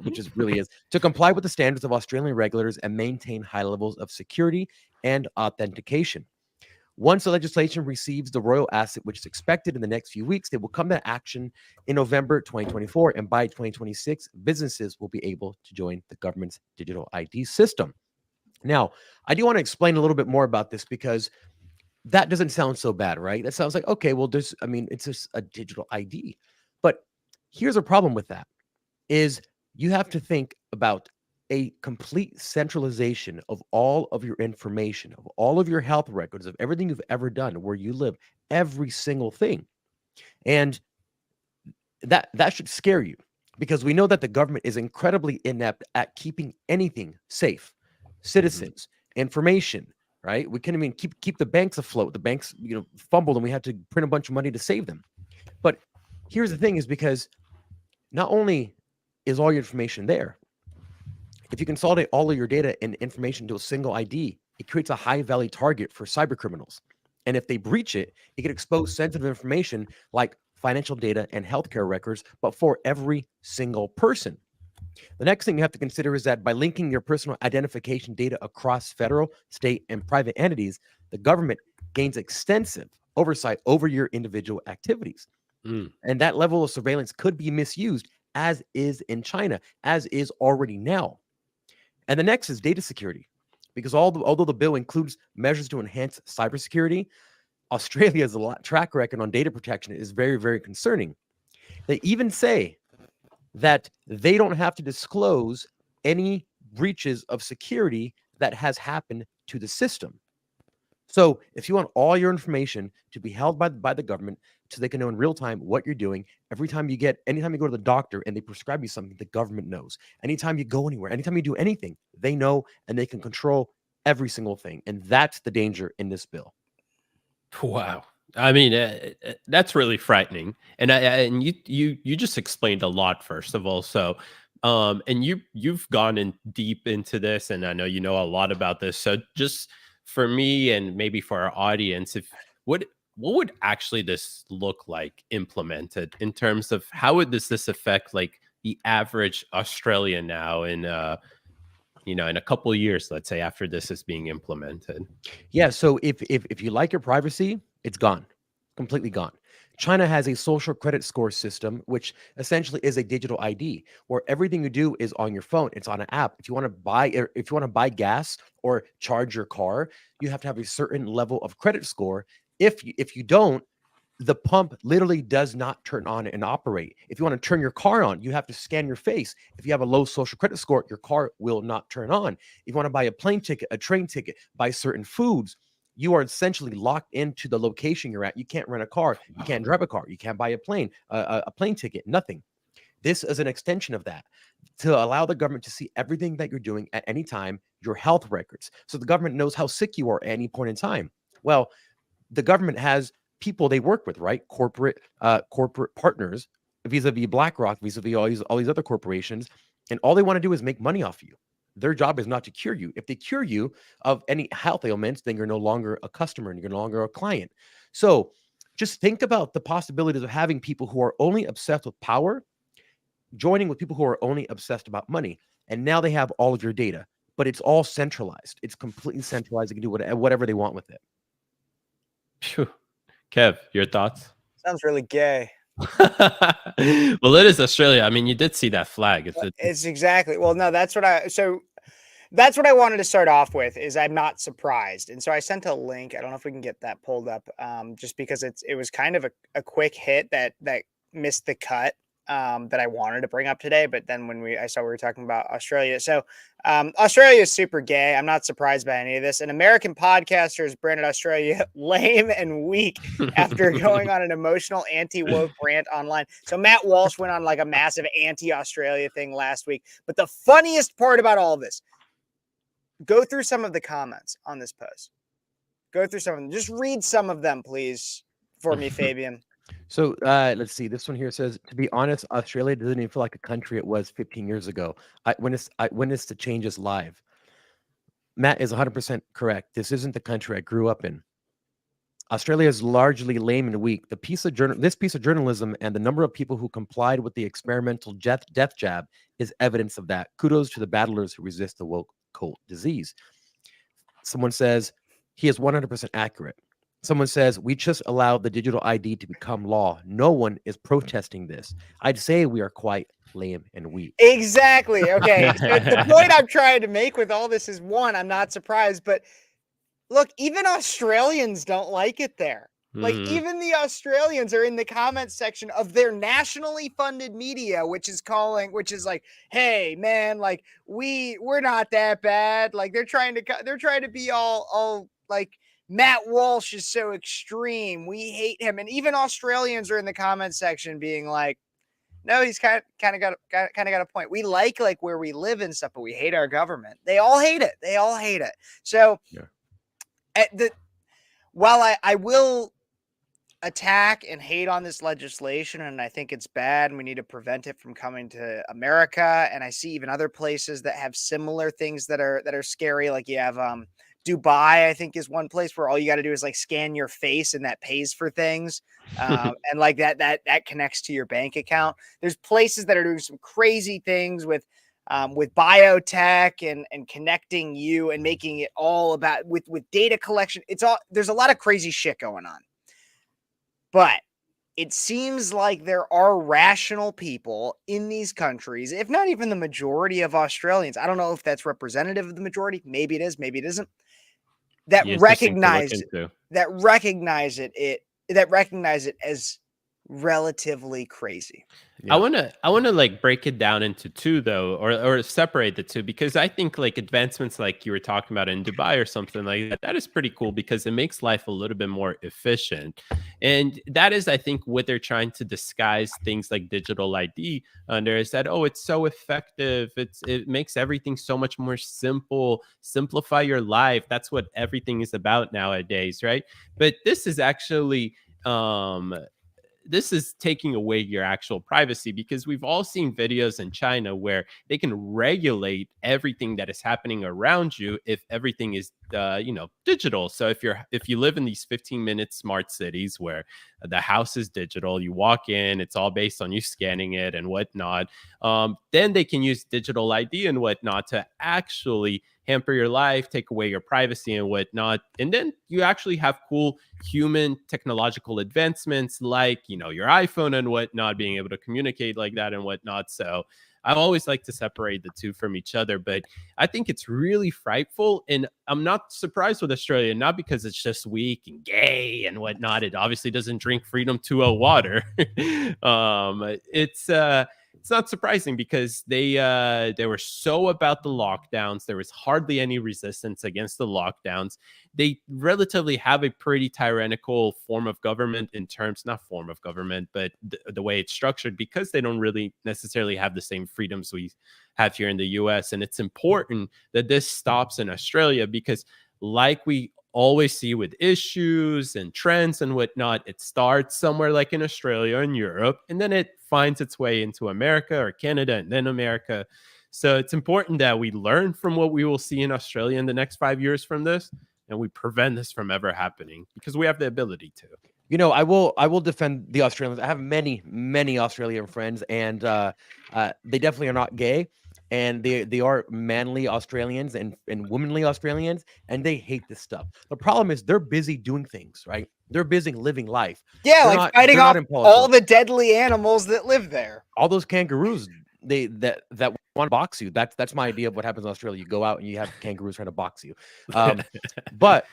which really is to comply with the standards of Australian regulators and maintain high levels of security and authentication. Once the legislation receives the royal asset, which is expected in the next few weeks, they will come to action in November 2024. And by 2026, businesses will be able to join the government's digital ID system. Now, I do want to explain a little bit more about this, because that doesn't sound so bad, right? That sounds like, okay, well, it's just a digital ID. But here's a problem with that, is you have to think about a complete centralization of all of your information, of all of your health records, of everything you've ever done, where you live, every single thing. And that should scare you, because we know that the government is incredibly inept at keeping anything safe. Citizens, information, right? We can't even keep the banks afloat. The banks, fumbled, and we had to print a bunch of money to save them. But here's the thing: is because not only is all your information there, if you consolidate all of your data and information to a single ID, it creates a high-value target for cyber criminals. And if they breach it, it can expose sensitive information like financial data and healthcare records, but for every single person. The next thing you have to consider is that by linking your personal identification data across federal, state, and private entities, the government gains extensive oversight over your individual activities. And that level of surveillance could be misused, as is in China, as is already now. And the next is data security, because although the bill includes measures to enhance cybersecurity, Australia's track record on data protection is very, very concerning. They even say that they don't have to disclose any breaches of security that has happened to the system. So if you want all your information to be held by the government, so they can know in real time what you're doing, anytime you go to the doctor and they prescribe you something, the government knows. Anytime you go anywhere, anytime you do anything, they know, and they can control every single thing. And that's the danger in this bill. Wow. I mean, that's really frightening. And you just explained a lot, first of all. So, and you've gone in deep into this, and I know you know a lot about this. So just for me, and maybe for our audience, what would actually this look like implemented, in terms of how does this affect like the average Australian now in in a couple of years, let's say, after this is being implemented? Yeah. So if you like your privacy, it's gone, completely gone. China has a social credit score system, which essentially is a digital ID, where everything you do is on your phone. It's on an app. If you want to buy gas or charge your car, you have to have a certain level of credit score. If you don't, the pump literally does not turn on and operate. If you want to turn your car on, you have to scan your face. If you have a low social credit score, your car will not turn on. If you want to buy a plane ticket, a train ticket, buy certain foods, you are essentially locked into the location you're at. You can't rent a car. You can't drive a car. You can't buy a plane ticket, nothing. This is an extension of that, to allow the government to see everything that you're doing at any time, your health records. So the government knows how sick you are at any point in time. Well, the government has people they work with, right? Corporate partners, vis-a-vis BlackRock, vis-a-vis all these other corporations. And all they want to do is make money off you. Their job is not to cure you. If they cure you of any health ailments, then you're no longer a customer and you're no longer a client. So just think about the possibilities of having people who are only obsessed with power joining with people who are only obsessed about money. And now they have all of your data, but it's all centralized. It's completely centralized. They can do whatever they want with it. Phew. Kev, your thoughts? Sounds really gay. Well, it is Australia. I mean, you did see that flag. It's exactly. Well, no, that's what I wanted to start off with, is I'm not surprised. And so I sent a link. I don't know if we can get that pulled up, just because it was kind of a quick hit that missed the cut that I wanted to bring up today. But then when I saw we were talking about Australia. So Australia is super gay. I'm not surprised by any of this. An American podcaster has branded Australia lame and weak after going on an emotional anti-woke rant online. So Matt Walsh went on like a massive anti-Australia thing last week. But the funniest part about all of this, go through some of the comments on this post. Go through some of them. Just read some of them, please, for me, Fabian. So let's see. This one here says, to be honest, Australia doesn't even feel like a country it was 15 years ago. I witnessed the changes live. Matt is 100% correct. This isn't the country I grew up in. Australia is largely lame and weak. This piece of journalism and the number of people who complied with the experimental death jab is evidence of that. Kudos to the battlers who resist the woke cult disease. Someone says, he is 100% accurate. Someone says, we just allowed the digital ID to become law. No one is protesting this. I'd say we are quite lame and weak. Exactly. Okay. The point I'm trying to make with all this is, one, I'm not surprised, but look, even Australians don't like it there. Like, Mhm. even the Australians are in the comments section of their nationally funded media, which is like, hey man, like we're not that bad. Like they're trying to be all like Matt Walsh is so extreme. We hate him. And even Australians are in the comments section being like, no, he's kind of got a point. We like where we live and stuff, but we hate our government. They all hate it. They all hate it. So while I will attack and hate on this legislation, and I think it's bad and we need to prevent it from coming to America, and I see even other places that have similar things that are scary. Like you have Dubai, I think, is one place where all you got to do is like scan your face and that pays for things. And like that connects to your bank account. There's places that are doing some crazy things with biotech and connecting you and making it all about with data collection. There's a lot of crazy shit going on. But it seems like there are rational people in these countries, if not even the majority of Australians. I don't know if that's representative of the majority. Maybe it is, maybe it isn't. That recognize it as relatively crazy. I want to like break it down into two though, or separate the two, because I think like advancements like you were talking about in Dubai or something like that is pretty cool because it makes life a little bit more efficient. And that is, I think, what they're trying to disguise things like digital ID under, is that, oh, it's so effective. It makes everything so much more simple, simplify your life. That's what everything is about nowadays, right? But this is actually this is taking away your actual privacy, because we've all seen videos in China where they can regulate everything that is happening around you if everything is digital. So if you live in these 15-minute smart cities where the house is digital, you walk in, it's all based on you scanning it and whatnot, then they can use digital ID and whatnot to actually hamper your life, take away your privacy and whatnot. And then you actually have cool human technological advancements like, your iPhone and whatnot, being able to communicate like that and whatnot. So I always like to separate the two from each other, but I think it's really frightful. And I'm not surprised with Australia, not because it's just weak and gay and whatnot. It obviously doesn't drink Freedom 2.0 water. It's not surprising because they were so about the lockdowns. There was hardly any resistance against the lockdowns. They relatively have a pretty tyrannical form of government not form of government, but the way it's structured, because they don't really necessarily have the same freedoms we have here in the US. And it's important that this stops in Australia because, like we always see with issues and trends and whatnot, it starts somewhere like in Australia and Europe, and then it finds its way into America or Canada and then America. So it's important that we learn from what we will see in Australia in the next 5 years from this, and we prevent this from ever happening because we have the ability to. I will defend the Australians. I have many Australian friends, and they definitely are not gay, and they are manly Australians and womanly Australians, and they hate this stuff. The problem is they're busy doing things, right? They're busy living life. Yeah, like fighting off all the deadly animals that live there. All those kangaroos that want to box you. That's my idea of what happens in Australia. You go out and you have kangaroos trying to box you. But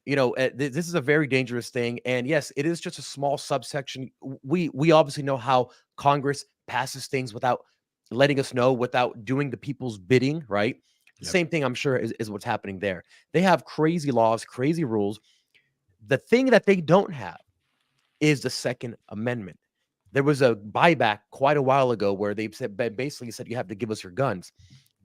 this is a very dangerous thing. And yes, it is just a small subsection. We obviously know how Congress passes things without letting us know, without doing the people's bidding, right? The same thing, I'm sure, is what's happening there. They have crazy laws, crazy rules. The thing that they don't have is the Second Amendment. There was a buyback quite a while ago where they basically said you have to give us your guns.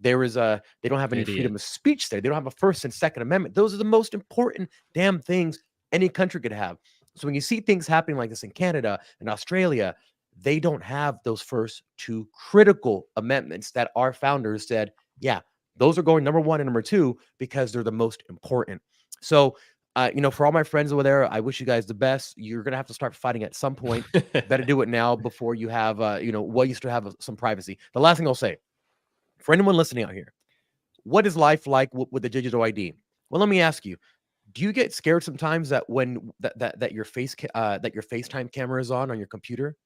They don't have any freedom of speech there. They don't have a First and Second Amendment. Those are the most important damn things any country could have. So when you see things happening like this in Canada and Australia, they don't have those first two critical amendments that our founders said, yeah, those are going number one and number two because they're the most important. So, for all my friends over there, I wish you guys the best. You're going to have to start fighting at some point. Better do it now before you have, what used to have some privacy. The last thing I'll say, for anyone listening out here, what is life like with the digital ID? Well, let me ask you, do you get scared sometimes that when that your FaceTime camera is on your computer?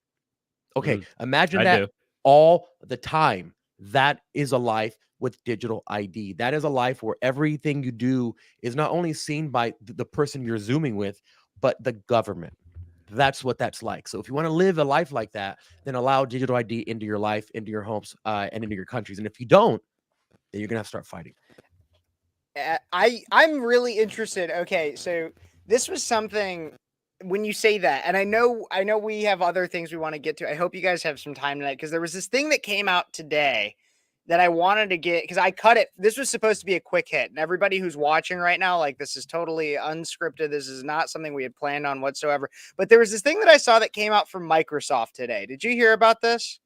Okay, imagine that all the time. That is a life with digital ID. That is a life where everything you do is not only seen by the person you're Zooming with, but the government. That's what that's like. So if you want to live a life like that, then allow digital ID into your life, into your homes, and into your countries. And if you don't, then you're gonna have to start fighting. I'm really interested. Okay, so this was something when you say that, and I know we have other things we want to get to. I hope you guys have some time tonight because there was this thing that came out today that I wanted to get because I cut it. This was supposed to be a quick hit, and everybody who's watching right now, like this is totally unscripted. This is not something we had planned on whatsoever. But there was this thing that I saw that came out from Microsoft today. Did you hear about this?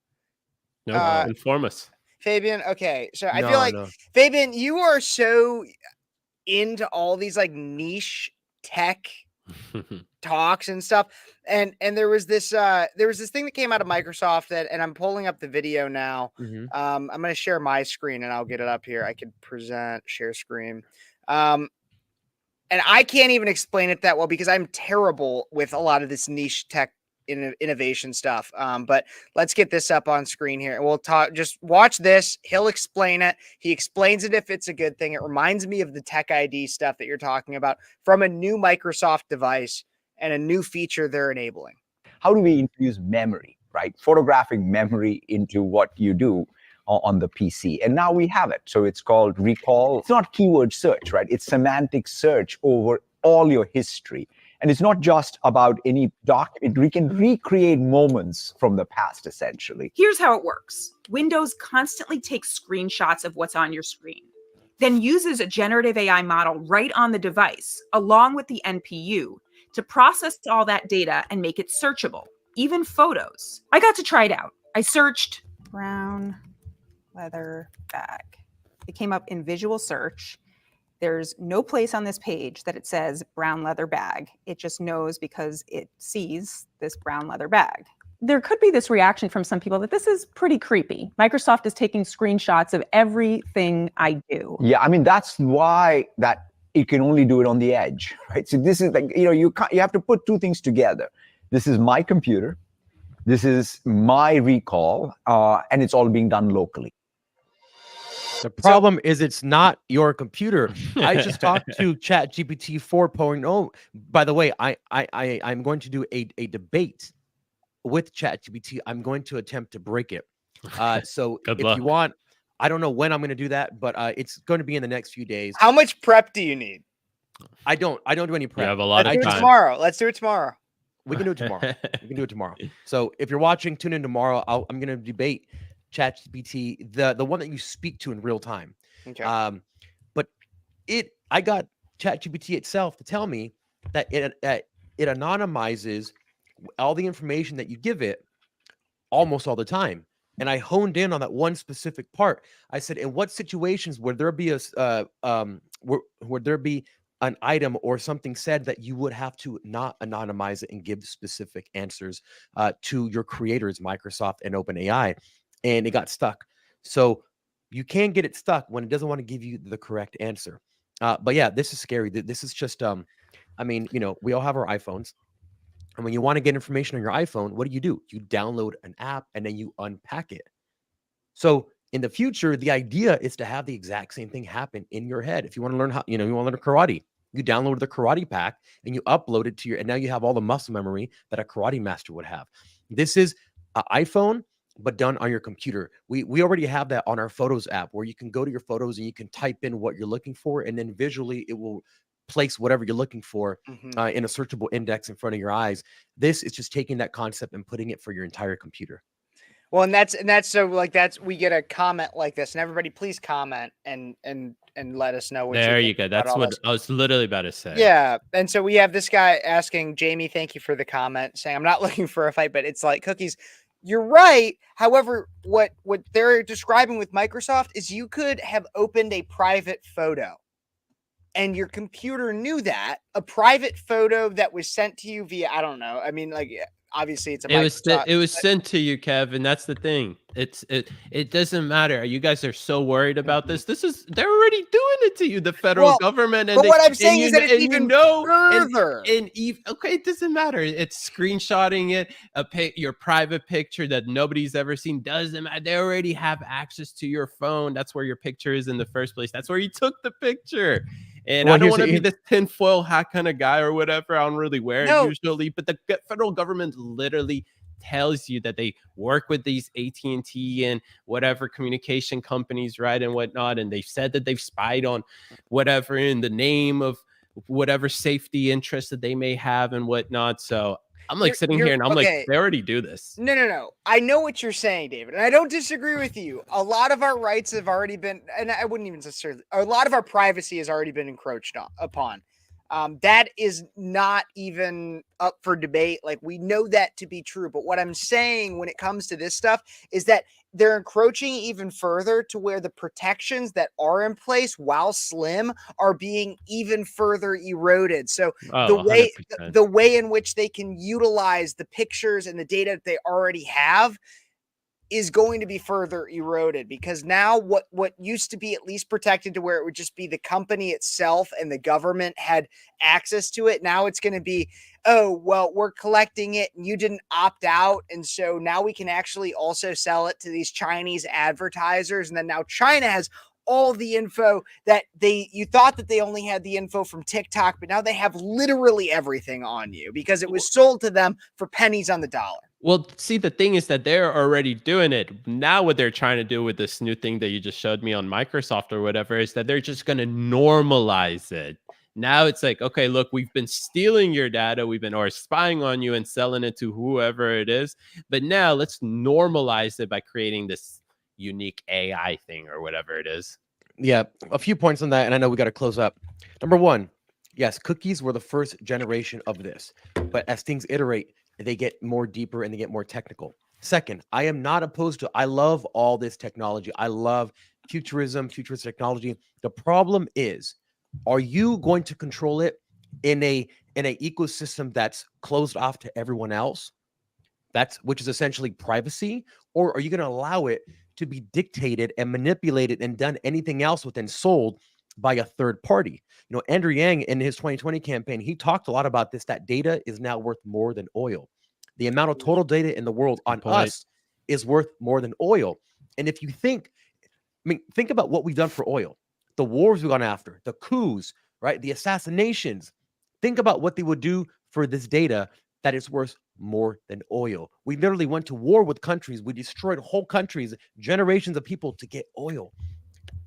No, inform us. Fabian, okay. So I feel like Fabian, you are so into all these like niche tech talks and stuff. And there was this thing that came out of Microsoft that, and I'm pulling up the video now. I'm going to share my screen and I'll get it up here. I could share screen. And I can't even explain it that well because I'm terrible with a lot of this niche tech innovation stuff. But let's get this up on screen here and we'll talk. Just watch this. He'll explain it. He explains it if it's a good thing. It reminds me of the Tech ID stuff that you're talking about from a new Microsoft device and a new feature they're enabling. How do we infuse memory, right? Photographic memory into what you do on the PC. And now we have it. So it's called recall. It's not keyword search, right? It's semantic search over all your history. And it's not just about any document. We can recreate moments from the past, essentially. Here's how it works. Windows constantly takes screenshots of what's on your screen, then uses a generative AI model right on the device, along with the NPU, to process all that data and make it searchable, even photos. I got to try it out. I searched brown leather bag. It came up in visual search. There's no place on this page that it says brown leather bag. It just knows because it sees this brown leather bag. There could be this reaction from some people that this is pretty creepy. Microsoft is taking screenshots of everything I do. Yeah, I mean, that's why that it can only do it on the edge, right? So this is like, you have to put two things together. This is my computer. This is my recall, and it's all being done locally. The problem is it's not your computer. I just talked to ChatGPT 4.0. By the way, I'm going to do a debate with ChatGPT. I'm going to attempt to break it. So if you want, I don't know when I'm going to do that, but it's going to be in the next few days. How much prep do you need? I don't do any prep. You have a lot of time. Let's do it tomorrow. We can do it tomorrow. We can do it tomorrow. So if you're watching, tune in tomorrow. I'm going to debate ChatGPT, the one that you speak to in real time. Okay. But I got ChatGPT itself to tell me that it anonymizes all the information that you give it almost all the time. And I honed in on that one specific part. I said, in what situations would there be would there be an item or something said that you would have to not anonymize it and give specific answers to your creators, Microsoft and OpenAI? And it got stuck. So you can get it stuck when it doesn't want to give you the correct answer. But yeah, this is scary. This is just, I mean, we all have our iPhones. And when you want to get information on your iPhone, what do? You download an app and then you unpack it. So in the future, the idea is to have the exact same thing happen in your head. If you want to learn how, you want to learn karate, you download the karate pack and you upload it to and now you have all the muscle memory that a karate master would have. This is an iPhone, but done on your computer. We already have that on our Photos app where you can go to your photos and you can type in what you're looking for. And then visually it will place whatever you're looking for in a searchable index in front of your eyes. This is just taking that concept and putting it for your entire computer. Well, and that's so like we get a comment like this, and everybody please comment and let us know what there you go. That's what I was literally about to say. Yeah. And so we have this guy asking Jamie, thank you for the comment, saying I'm not looking for a fight, but it's like cookies. You're right. However, what they're describing with Microsoft is you could have opened a private photo and your computer knew that, a private photo that was sent to you via, I don't know. I mean, like, obviously it's it was sent to you, Kevin. That's the thing. It doesn't matter. You guys are so worried about this. They're already doing it to you, the federal government. But what I'm saying is that it's even further. Okay, it doesn't matter. It's screenshotting it, your private picture that nobody's ever seen. Doesn't matter. They already have access to your phone. That's where your picture is in the first place. That's where you took the picture. And Well, I don't here's want to the- be this tinfoil hat kind of guy or whatever. I don't really wear No. it usually, but the federal government literally tells you that they work with these AT&T and whatever communication companies, right, and whatnot, and they've said that they've spied on whatever in the name of whatever safety interest that they may have and whatnot. So I'm like sitting here and I'm like, they already do this. No. I know what you're saying, David, and I don't disagree with you. A lot of our rights have already been, and I wouldn't even necessarily, a lot of our privacy has already been encroached upon. That is not even up for debate. Like, we know that to be true. But what I'm saying when it comes to this stuff is that they're encroaching even further to where the protections that are in place, while slim, are being even further eroded. So the way in which they can utilize the pictures and the data that they already have is going to be further eroded, because now what used to be at least protected to where it would just be the company itself and the government had access to it. Now it's going to be, oh, well, we're collecting it and you didn't opt out. And so now we can actually also sell it to these Chinese advertisers. And then now China has all the info that you thought that they only had the info from TikTok, but now they have literally everything on you because it was sold to them for pennies on the dollar. Well, see, the thing is that they're already doing it. Now what they're trying to do with this new thing that you just showed me on Microsoft or whatever is that they're just going to normalize it. Now it's like, okay, look, we've been stealing your data, or spying on you and selling it to whoever it is. But now let's normalize it by creating this unique AI thing or whatever it is. Yeah, a few points on that, and I know we got to close up. Number one, yes, cookies were the first generation of this, but as things iterate, they get more deeper and they get more technical. Second, I am not opposed to, I love all this technology. I love futuristic technology. The problem is, are you going to control it in a ecosystem that's closed off to everyone else? Which is essentially privacy, or are you going to allow it to be dictated and manipulated and done anything else with and sold by a third party? You know, Andrew Yang in his 2020 campaign, he talked a lot about this, that data is now worth more than oil. The amount of total data in the world on us is worth more than oil. And if you think about what we've done for oil, the wars we've gone after, the coups, right? The assassinations. Think about what they would do for this data that is worth more than oil. We literally went to war with countries. We destroyed whole countries, generations of people to get oil.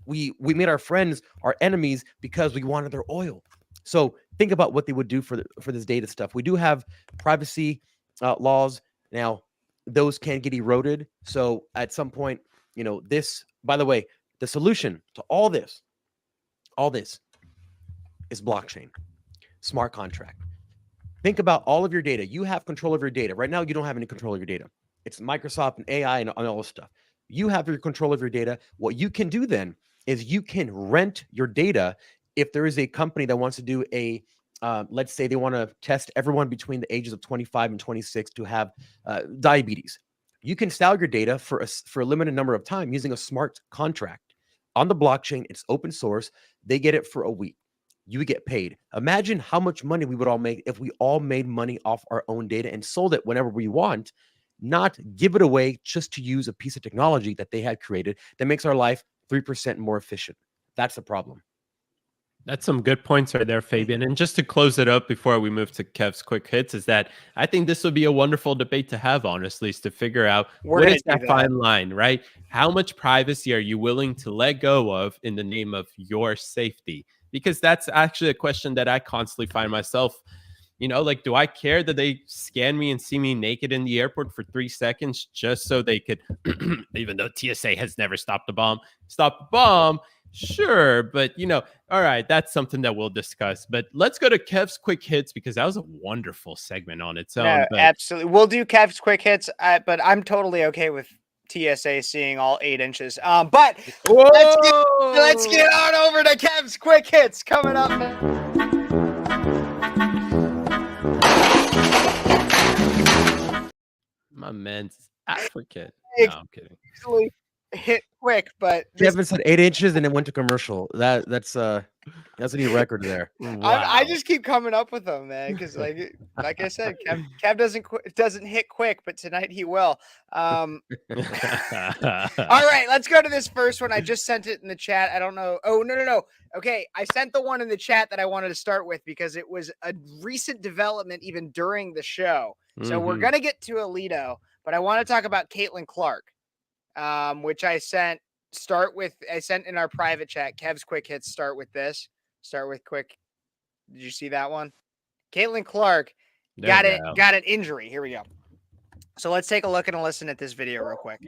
We made our friends our enemies because we wanted their oil. So think about what they would do for this data stuff. We do have privacy laws. Now, those can get eroded. So at some point, you know, this, by the way, the solution to all this is blockchain, smart contract. Think about all of your data. You have control of your data. Right now, you don't have any control of your data. It's Microsoft and AI and all this stuff. You have your control of your data. What you can do then is you can rent your data. If there is a company that wants to do let's say they want to test everyone between the ages of 25 and 26 to have diabetes. You can sell your data for a limited number of time using a smart contract. On the blockchain, it's open source. They get it for a week. You get paid. Imagine how much money we would all make if we all made money off our own data and sold it whenever we want, not give it away just to use a piece of technology that they had created that makes our life 3% more efficient. That's the problem. That's some good points right there, Fabian. And just to close it up before we move to Kev's quick hits, is that I think this would be a wonderful debate to have, honestly, is to figure out what is that fine line, right? How much privacy are you willing to let go of in the name of your safety? Because that's actually a question that I constantly find myself, you know, like, do I care that they scan me and see me naked in the airport for 3 seconds just so they could, even though TSA has never stopped a bomb, Sure, but you know, all right, that's something that we'll discuss. But let's go to Kev's quick hits because that was a wonderful segment on its own. No, but... absolutely. We'll do Kev's quick hits, but I'm totally okay with TSA seeing all 8 inches. But let's get on over to Kev's quick hits coming up. My man's African. No, I'm kidding. hit quick, but Kevin said 8 inches and it went to commercial. That's a new record there. I just keep coming up with them, man, because like I said, Kev doesn't hit quick, but tonight he will. All right, let's go to this first one. I just sent it in the chat. I don't know. Oh, no. Okay, I sent the one in the chat that I wanted to start with because it was a recent development even during the show. So we're gonna get to Alito, but I want to talk about Caitlyn Clark, which I sent. I sent in our private chat. Kev's quick hits start with this. Start with quick. Did you see that one? Caitlyn Clark got an injury. Here we go. So let's take a look and listen at this video real quick.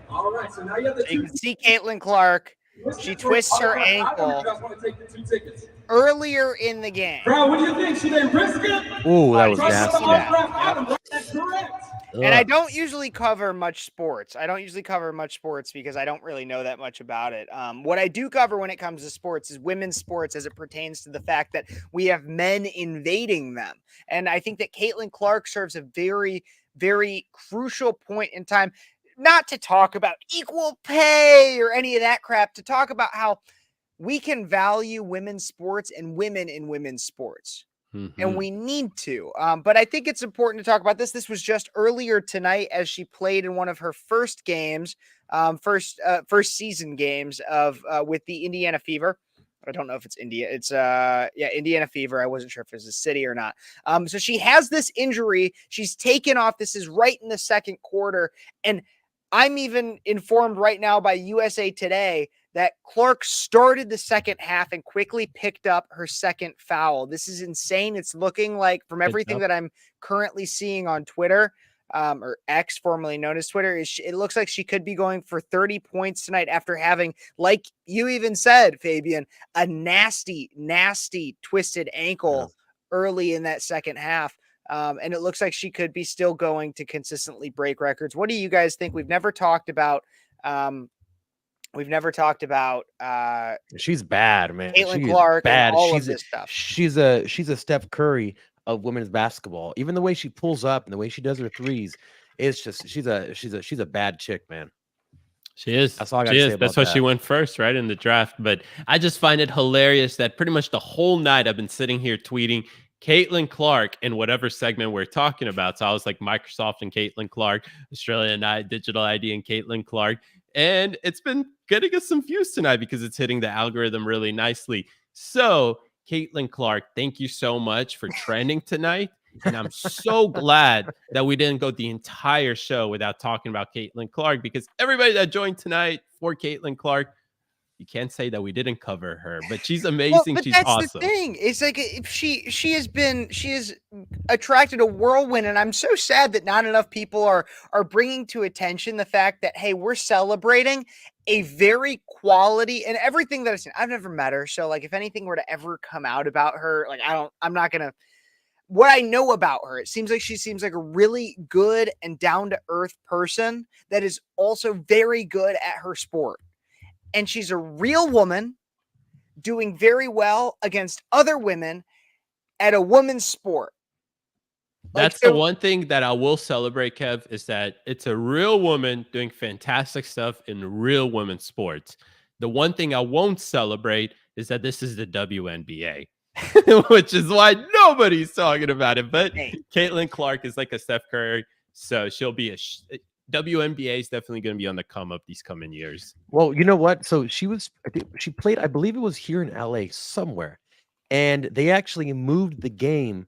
All right, so now you have the you can see Caitlyn Clark. She twists her ankle earlier in the game. Bro, what do you think? She didn't risk it? Ooh, that was nasty. That's correct. And I don't usually cover much sports. Because I don't really know that much about it. What I do cover when it comes to sports is women's sports as it pertains to the fact that we have men invading them. And I think that Caitlyn Clark serves a very, very crucial point in time, not to talk about equal pay or any of that crap, to talk about how we can value women's sports and women in women's sports. And we need to. But I think it's important to talk about this. This was just earlier tonight as she played in one of her first games, first season games of with the Indiana Fever. I don't know if it's India. It's Indiana Fever. I wasn't sure if it was a city or not. So she has this injury. She's taken off. This is right in the second quarter. And I'm even informed right now by USA Today that Clark started the second half and quickly picked up her second foul. This is insane. It's looking like, from everything that I'm currently seeing on Twitter, or X, formerly known as Twitter, it looks like she could be going for 30 points tonight after having, like you even said, Fabian, a nasty, nasty twisted ankle early in that second half. And it looks like she could be still going to consistently break records. What do you guys think? We've never talked about she's bad, man. Caitlyn Clark bad. And all of this stuff. She's a Steph Curry of women's basketball. Even the way she pulls up and the way she does her threes, it's just she's a bad chick, man. She is. That's all I got to say about That's why that. she went first, right, in the draft. But I just find it hilarious that pretty much the whole night I've been sitting here tweeting Caitlyn Clark in whatever segment we're talking about. So I was like Microsoft and Caitlyn Clark, Australian Digital ID and Caitlyn Clark. And it's been getting us some views tonight because it's hitting the algorithm really nicely. So Caitlyn Clark, thank you so much for trending tonight. And I'm so glad that we didn't go the entire show without talking about Caitlyn Clark, because everybody that joined tonight for Caitlyn Clark, you can't say that we didn't cover her, but she's amazing. But she's that's awesome. the thing. It's like she has attracted a whirlwind, and I'm so sad that not enough people are bringing to attention the fact that, hey, we're celebrating a very quality, and everything that I've seen. I've never met her, so like if anything were to ever come out about her, like I'm not gonna. What I know about her, it seems like she seems like a really good and down to earth person that is also very good at her sport. And she's a real woman doing very well against other women at a woman's sport. That's the one thing that I will celebrate, Kev, is that it's a real woman doing fantastic stuff in real women's sports. The one thing I won't celebrate is that this is the WNBA, which is why nobody's talking about it. But Caitlyn Clark is like a Steph Curry, so she'll be WNBA is definitely going to be on the come up these coming years. Well, you know what? So she played, I believe it was here in LA somewhere, and they actually moved the game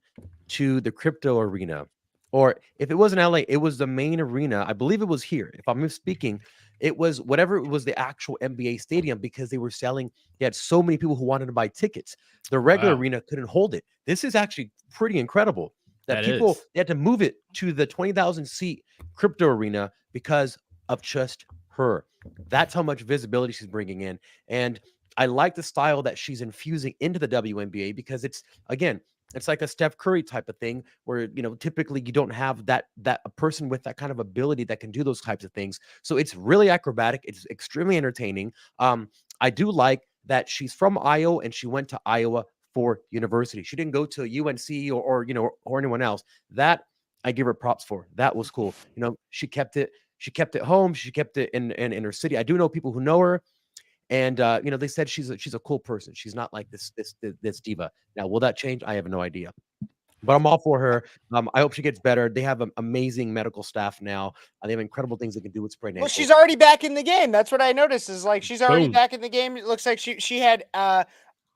to the crypto arena. Or if it wasn't LA, it was the main arena. I believe it was here. If I'm misspeaking, it was whatever it was, the actual NBA stadium, because they were selling. They had so many people who wanted to buy tickets. The regular arena couldn't hold it. This is actually pretty incredible. That people, they had to move it to the 20,000 seat crypto arena because of just her. That's how much visibility she's bringing in. And I like the style that she's infusing into the WNBA, because it's, again, it's like a Steph Curry type of thing where, you know, typically you don't have that a person with that kind of ability that can do those types of things. So it's really acrobatic. It's extremely entertaining. I do like that she's from Iowa and she went to Iowa for university. She didn't go to UNC or anyone else. That I give her props for. That was cool. You know, she kept it She kept it home. She kept it in her city. I do know people who know her. And they said she's a cool person. She's not like this diva. Now, will that change? I have no idea. But I'm all for her. I hope she gets better. They have amazing medical staff now. They have incredible things they can do with sprained ankles. Well, she's already back in the game. That's what I noticed. Is like she's already Boom. back in the game. It looks like she had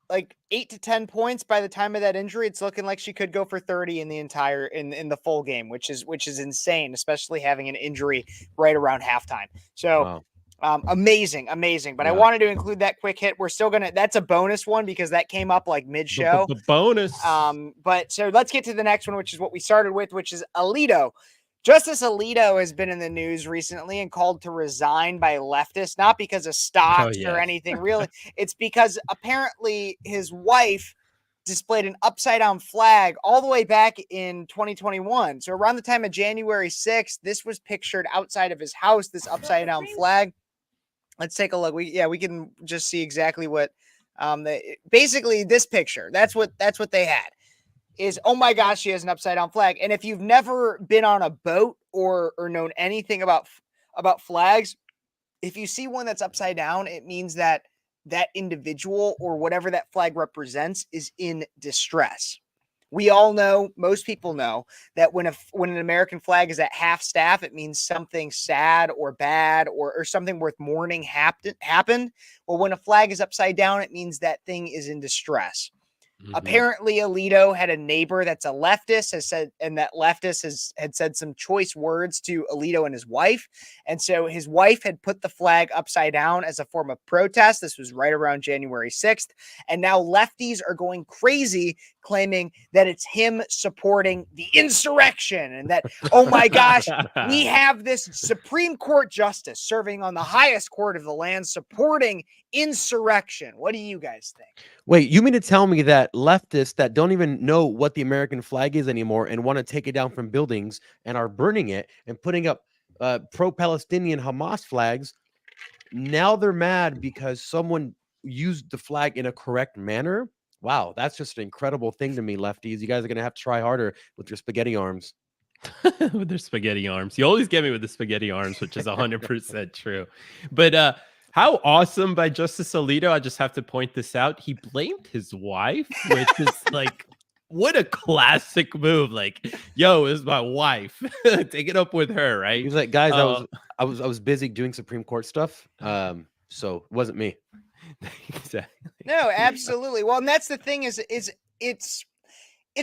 like 8 to 10 points by the time of that injury. It's looking like she could go for 30 in the entire in the full game, which is insane, especially having an injury right around halftime. So. Wow. Amazing. But I wanted to include that quick hit. We're still that's a bonus one because that came up like mid-show. The bonus. But so let's get to the next one, which is what we started with, which is Alito. Justice Alito has been in the news recently and called to resign by leftists, not because of stocks or anything really. It's because apparently his wife displayed an upside-down flag all the way back in 2021. So around the time of January 6th, this was pictured outside of his house, this upside-down flag. Let's take a look. We can just see exactly what basically this picture. That's what they had. Is, oh my gosh, she has an upside down flag. And if you've never been on a boat or known anything about flags, if you see one that's upside down, it means that individual or whatever that flag represents is in distress. We all know, most people know, that when an American flag is at half staff, it means something sad or bad or something worth mourning happened. Well, when a flag is upside down, it means that thing is in distress. Mm-hmm. Apparently, Alito had a neighbor that's a leftist, and that leftist had said some choice words to Alito and his wife. And so his wife had put the flag upside down as a form of protest. This was right around January 6th. And now lefties are going crazy, claiming that it's him supporting the insurrection and that, oh my gosh, we have this Supreme Court justice serving on the highest court of the land supporting insurrection. What do you guys think? Wait, you mean to tell me that leftists that don't even know what the American flag is anymore and want to take it down from buildings and are burning it and putting up pro-Palestinian Hamas flags, now they're mad because someone used the flag in a correct manner? Wow, that's just an incredible thing to me, lefties. You guys are going to have to try harder with your spaghetti arms. With their spaghetti arms. You always get me with the spaghetti arms, which is 100% true. But how awesome by Justice Alito. I just have to point this out. He blamed his wife, which is like, what a classic move. Like, yo, it's my wife. Take it up with her, right? He was like, guys, I was busy doing Supreme Court stuff. So it wasn't me. Exactly. No, absolutely. Well, and that's the thing is it's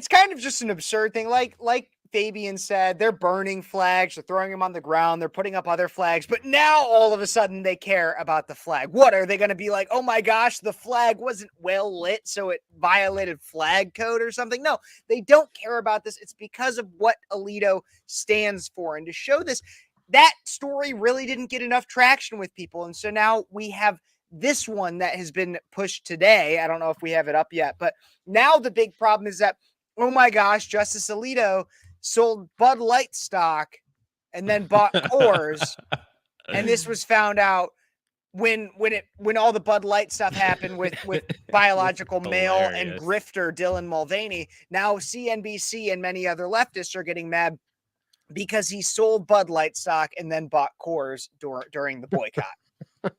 kind of just an absurd thing. Like Fabian said, they're burning flags, they're throwing them on the ground, they're putting up other flags, but now all of a sudden they care about the flag. What are they going to be like? Oh my gosh, the flag wasn't well lit, so it violated flag code or something? No, they don't care about this. It's because of what Alito stands for. And to show this, that story really didn't get enough traction with people. And so now we have this one that has been pushed today. I don't know if we have it up yet, but now the big problem is that, oh my gosh, Justice Alito sold Bud Light stock and then bought Coors. And this was found out when all the Bud Light stuff happened with biological male and grifter Dylan Mulvaney. Now CNBC and many other leftists are getting mad because he sold Bud Light stock and then bought Coors during the boycott.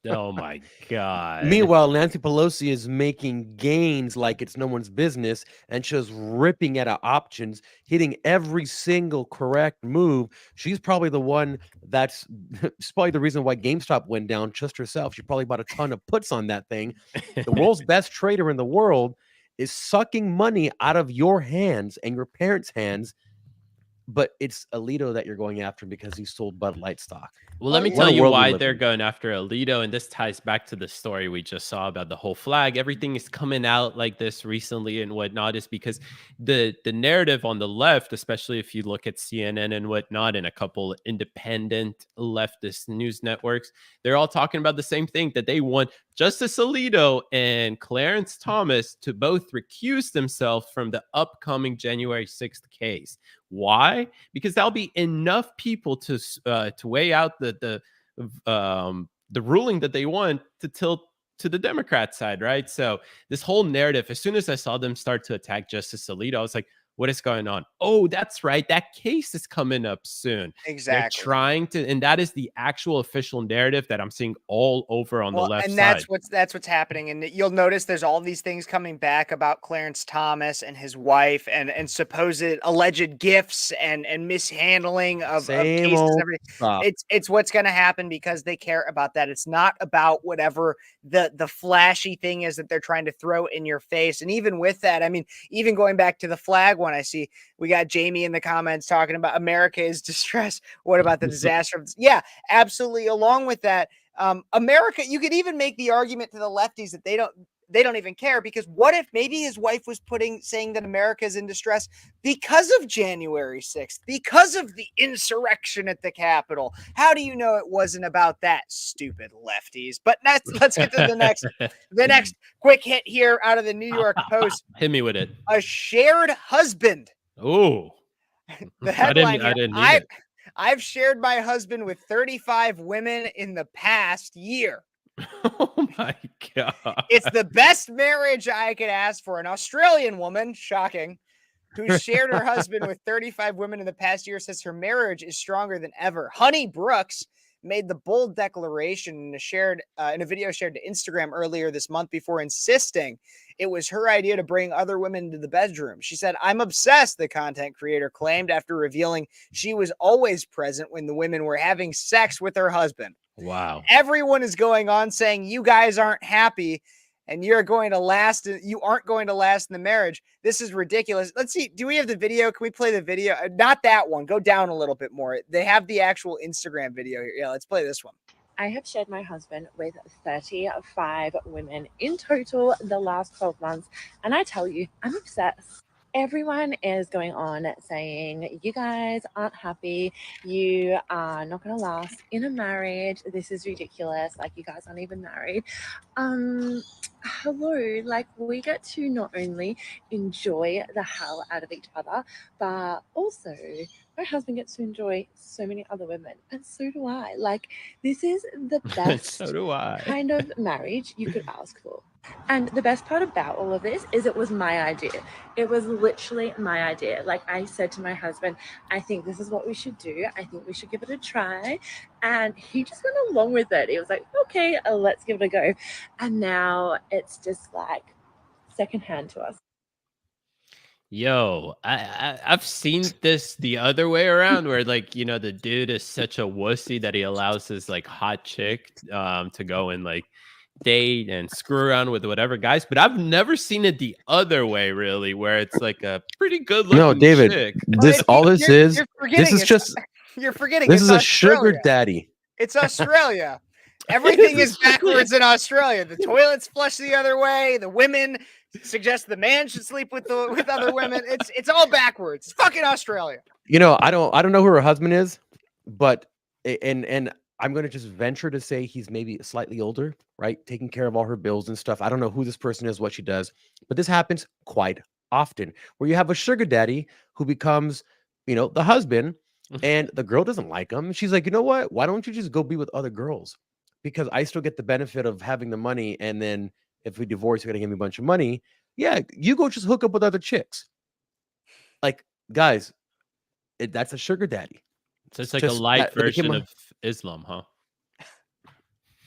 Oh my God. Meanwhile, Nancy Pelosi is making gains like it's no one's business and just ripping at her options, hitting every single correct move. She's probably the one she's probably the reason why GameStop went down just herself. She probably bought a ton of puts on that thing. The world's best trader in the world is sucking money out of your hands and your parents' hands. But it's Alito that you're going after because he sold Bud Light stock. Well, let me tell you why they're going after Alito. And this ties back to the story we just saw about the whole flag. Everything is coming out like this recently and whatnot is because the narrative on the left, especially if you look at CNN and whatnot and a couple independent leftist news networks, they're all talking about the same thing, that they want Justice Alito and Clarence Thomas to both recuse themselves from the upcoming January 6th case. Why? Because that'll be enough people to weigh out the ruling that they want to tilt to the Democrat side, right? So this whole narrative, as soon as I saw them start to attack Justice Alito, I was like, What is going on? Oh, that's right. That case is coming up soon. Exactly. They're trying to, and that is the actual official narrative that I'm seeing all over on the left and side. that's what's happening. And you'll notice there's all these things coming back about Clarence Thomas and his wife and supposed alleged gifts and mishandling of cases and everything. It's what's going to happen because they care about that. It's not about whatever the flashy thing is that they're trying to throw in your face. And even with that, I mean, even going back to the flag one, I see we got Jamie in the comments talking about America is distressed. What about the disaster? Yeah, absolutely. Along with that, America, you could even make the argument to the lefties that they don't even care, because what if maybe his wife was saying that America is in distress because of January 6th, because of the insurrection at the Capitol? How do you know it wasn't about that, stupid lefties? But let's get to the next quick hit here out of the New York Post. Hit me with it. A shared husband. Oh, the headline I didn't need it. I've shared my husband with 35 women in the past year. Oh my God. It's the best marriage I could ask for. An Australian woman, shocking, who shared her husband with 35 women in the past year, says her marriage is stronger than ever. Honey Brooks made the bold declaration in a video shared to Instagram earlier this month before insisting it was her idea to bring other women into the bedroom. She said, "I'm obsessed," the content creator claimed after revealing she was always present when the women were having sex with her husband. Wow. Everyone is going on saying you guys aren't happy and you aren't going to last in the marriage. This is ridiculous. Let's see. Do we have the video? Can we play the video? Not that one. Go down a little bit more. They have the actual Instagram video here. Yeah, let's play this one. I have shared my husband with 35 women in total the last 12 months. And I tell you, I'm obsessed. Everyone is going on saying, you guys aren't happy. You are not going to last in a marriage. This is ridiculous. Like, you guys aren't even married. Hello, like, we get to not only enjoy the hell out of each other, but also my husband gets to enjoy so many other women, and so do I. Like, this is the best So do I. kind of marriage you could ask for. And the best part about all of this is it was my idea. It was literally my idea. Like, I said to my husband, I think this is what we should do. I think we should give it a try. And he just went along with it. He was like, okay, let's give it a go. And now it's just like secondhand to us. Yo, I've seen this the other way around, where, like, you know, the dude is such a wussy that he allows his like hot chick to go and like date and screw around with whatever guys. But I've never seen it the other way, really, where it's like a pretty good looking No, David, chick. this is You're forgetting this is a Australia. sugar daddy. It's Australia. Everything is backwards in Australia. The toilets flush the other way. The women suggest the man should sleep with other women. It's all backwards. It's fucking Australia. You know, I don't know who her husband is, but and I'm going to just venture to say he's maybe slightly older, right? Taking care of all her bills and stuff. I don't know who this person is, what she does, but this happens quite often where you have a sugar daddy who becomes, you know, the husband, and the girl doesn't like him. She's like, you know what? Why don't you just go be with other girls? Because I still get the benefit of having the money. And then if we divorce, you're going to give me a bunch of money. Yeah, you go just hook up with other chicks. Like, guys, that's a sugar daddy. So it's like a light version of Islam, huh?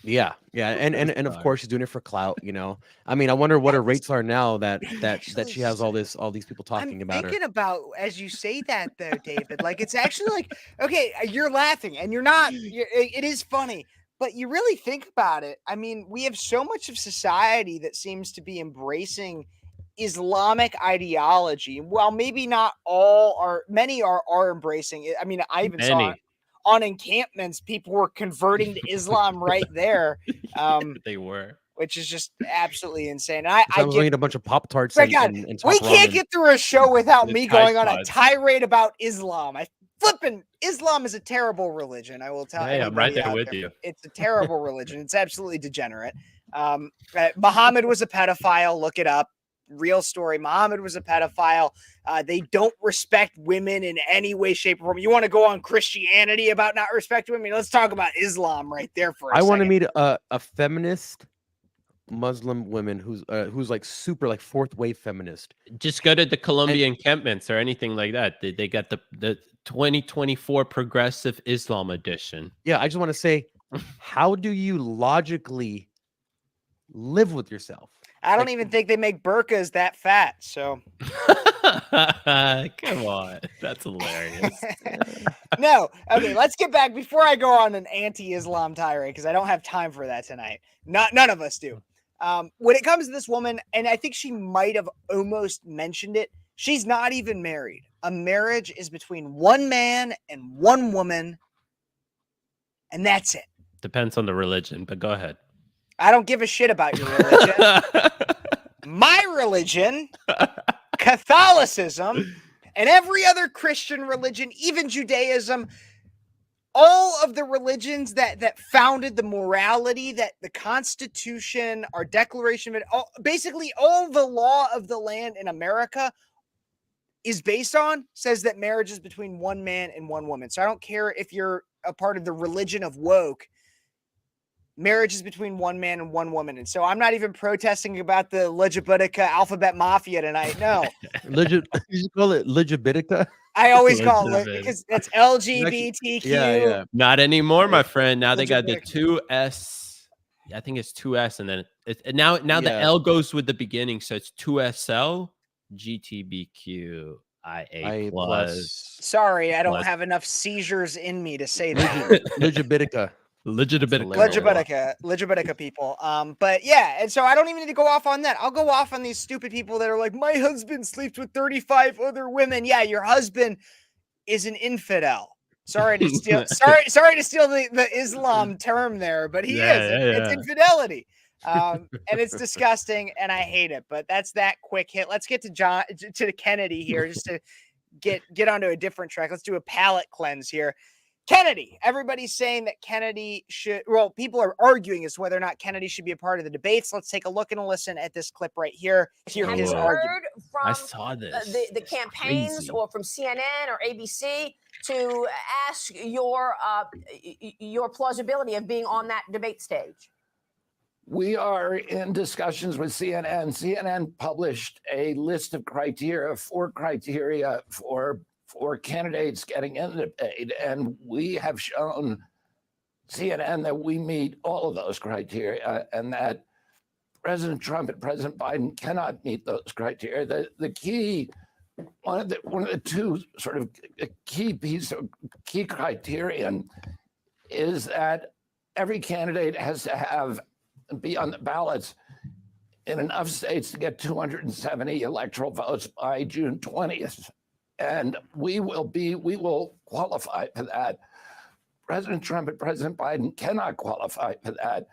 Yeah, and of course she's doing it for clout. You know, I mean, I wonder what her rates are now that she has all these people talking about her. Thinking about as you say that though, David, like, it's actually like, okay, you're laughing and you're not. It is funny, but you really think about it. I mean, we have so much of society that seems to be embracing Islamic ideology. Well, maybe not all are. Many are embracing it. I mean, I even saw it on encampments. People were converting to Islam right there. They were, which is just absolutely insane. And I get a bunch of Pop-Tarts. We can't get through a show without me going on a tirade about Islam. Islam is a terrible religion. I will tell you. I'm right there with you. It's a terrible religion. It's absolutely degenerate. Muhammad was a pedophile. Look it up. Real story. Muhammad was a pedophile. They don't respect women in any way, shape, or form. You want to go on Christianity about not respecting women? Let's talk about Islam right there for a second. I want to meet a feminist Muslim women who's like super like fourth wave feminist. Just go to the Columbia encampments or anything like that. They got the 2024 Progressive Islam edition. Yeah, I just want to say, how do you logically live with yourself? I don't even think they make burqas that fat. So come on, that's hilarious. No, okay. Let's get back before I go on an anti-Islam tirade because I don't have time for that tonight. None of us do. When it comes to this woman, and I think she might have almost mentioned it, she's not even married. A marriage is between one man and one woman, and that's it. Depends on the religion, but go ahead. I don't give a shit about your religion. My religion, Catholicism, and every other Christian religion, even Judaism, all of the religions that founded the morality, that the Constitution, our Declaration of basically all the law of the land in America is based on, says that marriage is between one man and one woman. So I don't care if you're a part of the religion of woke. Marriage is between one man and one woman. And so I'm not even protesting about the Legibitica alphabet mafia tonight. No. You call it Legibitica? I always call it because it's LGBTQ. Yeah. Not anymore, my friend. Now they got the 2S. I think it's 2S. And then now the L goes with the beginning. So it's 2SL, GTBQ, IA plus. Sorry, I don't have enough seizures in me to say that. Legibitica. Legibitica people. But yeah, and so I don't even need to go off on that. I'll go off on these stupid people that are like, my husband sleeps with 35 other women. Yeah, your husband is an infidel. Sorry to steal sorry to steal the Islam term there, but he is. It's infidelity. And it's disgusting and I hate it. But that's that quick hit. Let's get to Kennedy here just to get onto a different track. Let's do a palate cleanse here. Kennedy, everybody's saying that Kennedy should, well, people are arguing as to whether or not Kennedy should be a part of the debates. Let's take a look and a listen at this clip right here. Hear his argument. From I saw this. The campaigns or from CNN or ABC to ask your plausibility of being on that debate stage. We are in discussions with CNN. CNN published a list of criteria, 4 criteria for candidates getting in the debate, and we have shown CNN that we meet all of those criteria and that President Trump and President Biden cannot meet those criteria. The key, one of the two sort of key criterion is that every candidate has to be on the ballots in enough states to get 270 electoral votes by June 20th. And we will qualify for that. President Trump and President Biden cannot qualify for that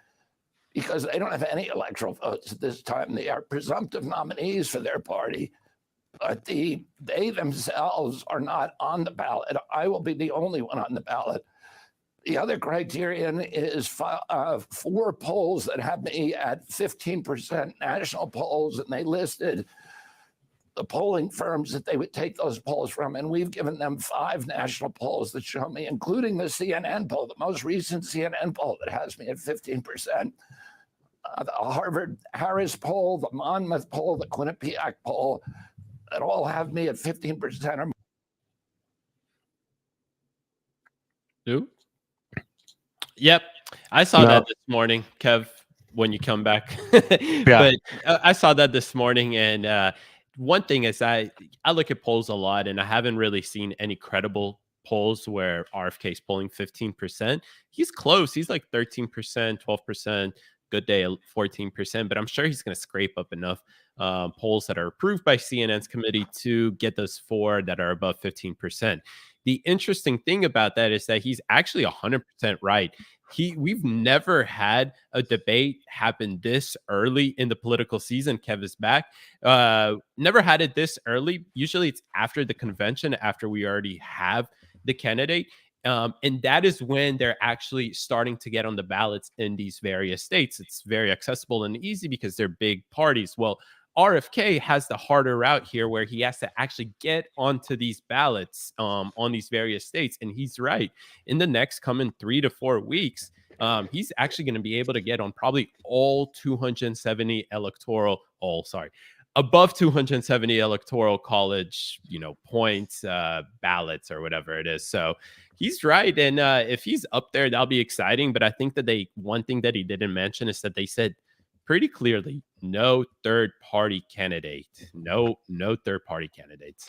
because they don't have any electoral votes at this time. They are presumptive nominees for their party, but they themselves are not on the ballot. I will be the only one on the ballot. The other criterion is 4 polls that have me at 15% national polls, and they listed the polling firms that they would take those polls from, and we've given them 5 national polls that show me, including the CNN poll, the most recent CNN poll that has me at 15%. The Harvard-Harris poll, the Monmouth poll, the Quinnipiac poll, that all have me at 15% or more. Who? Yep, I saw that this morning, Kev, when you come back. But I saw that this morning, and one thing is I look at polls a lot, and I haven't really seen any credible polls where RFK is polling 15%. He's close. He's like 13%, 12%, good day, 14%. But I'm sure he's going to scrape up enough polls that are approved by CNN's committee to get those 4 that are above 15%. The interesting thing about that is that he's actually 100% right. We've never had a debate happen this early in the political season. Kev is back. Never had it this early. Usually it's after the convention, after we already have the candidate. And that is when they're actually starting to get on the ballots in these various states. It's very accessible and easy because they're big parties. Well, RFK has the harder route here where he has to actually get onto these ballots on these various states. And he's right. In the next coming 3 to 4 weeks, he's actually going to be able to get on probably all 270 above 270 electoral college, points, ballots or whatever it is. So he's right. And if he's up there, that'll be exciting. But I think that one thing that he didn't mention is that they said pretty clearly, no third party candidate, no third party candidates.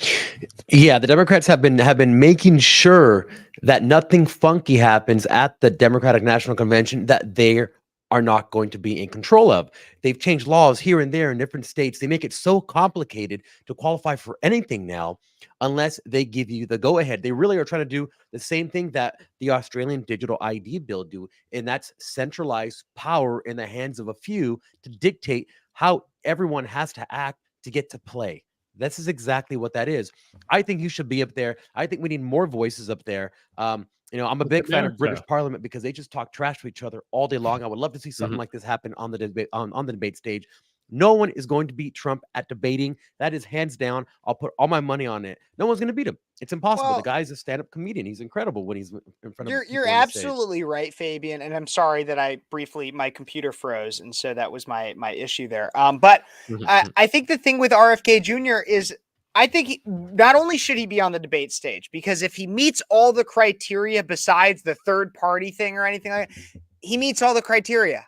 Yeah, the Democrats have been making sure that nothing funky happens at the Democratic National Convention that they are not going to be in control of. They've changed laws here and there in different states. They make it so complicated to qualify for anything now unless they give you the go-ahead. They really are trying to do the same thing that the Australian digital ID bill do, and that's centralize power in the hands of a few to dictate how everyone has to act to get to play. This is exactly what that is. I think you should be up there. I think we need more voices up there. I'm a big fan of British Parliament because they just talk trash to each other all day long. I would love to see something like this happen on the debate on the debate stage. No one is going to beat Trump at debating. That is hands down. I'll put all my money on it. No one's going to beat him. It's impossible. The guy's a stand-up comedian. He's incredible when he's in front of. You're absolutely right, Fabian. And I'm sorry that my computer froze, and so that was my issue there. But I think the thing with RFK Jr. is, I think not only should he be on the debate stage, because if he meets all the criteria besides the third party thing or anything like that, he meets all the criteria.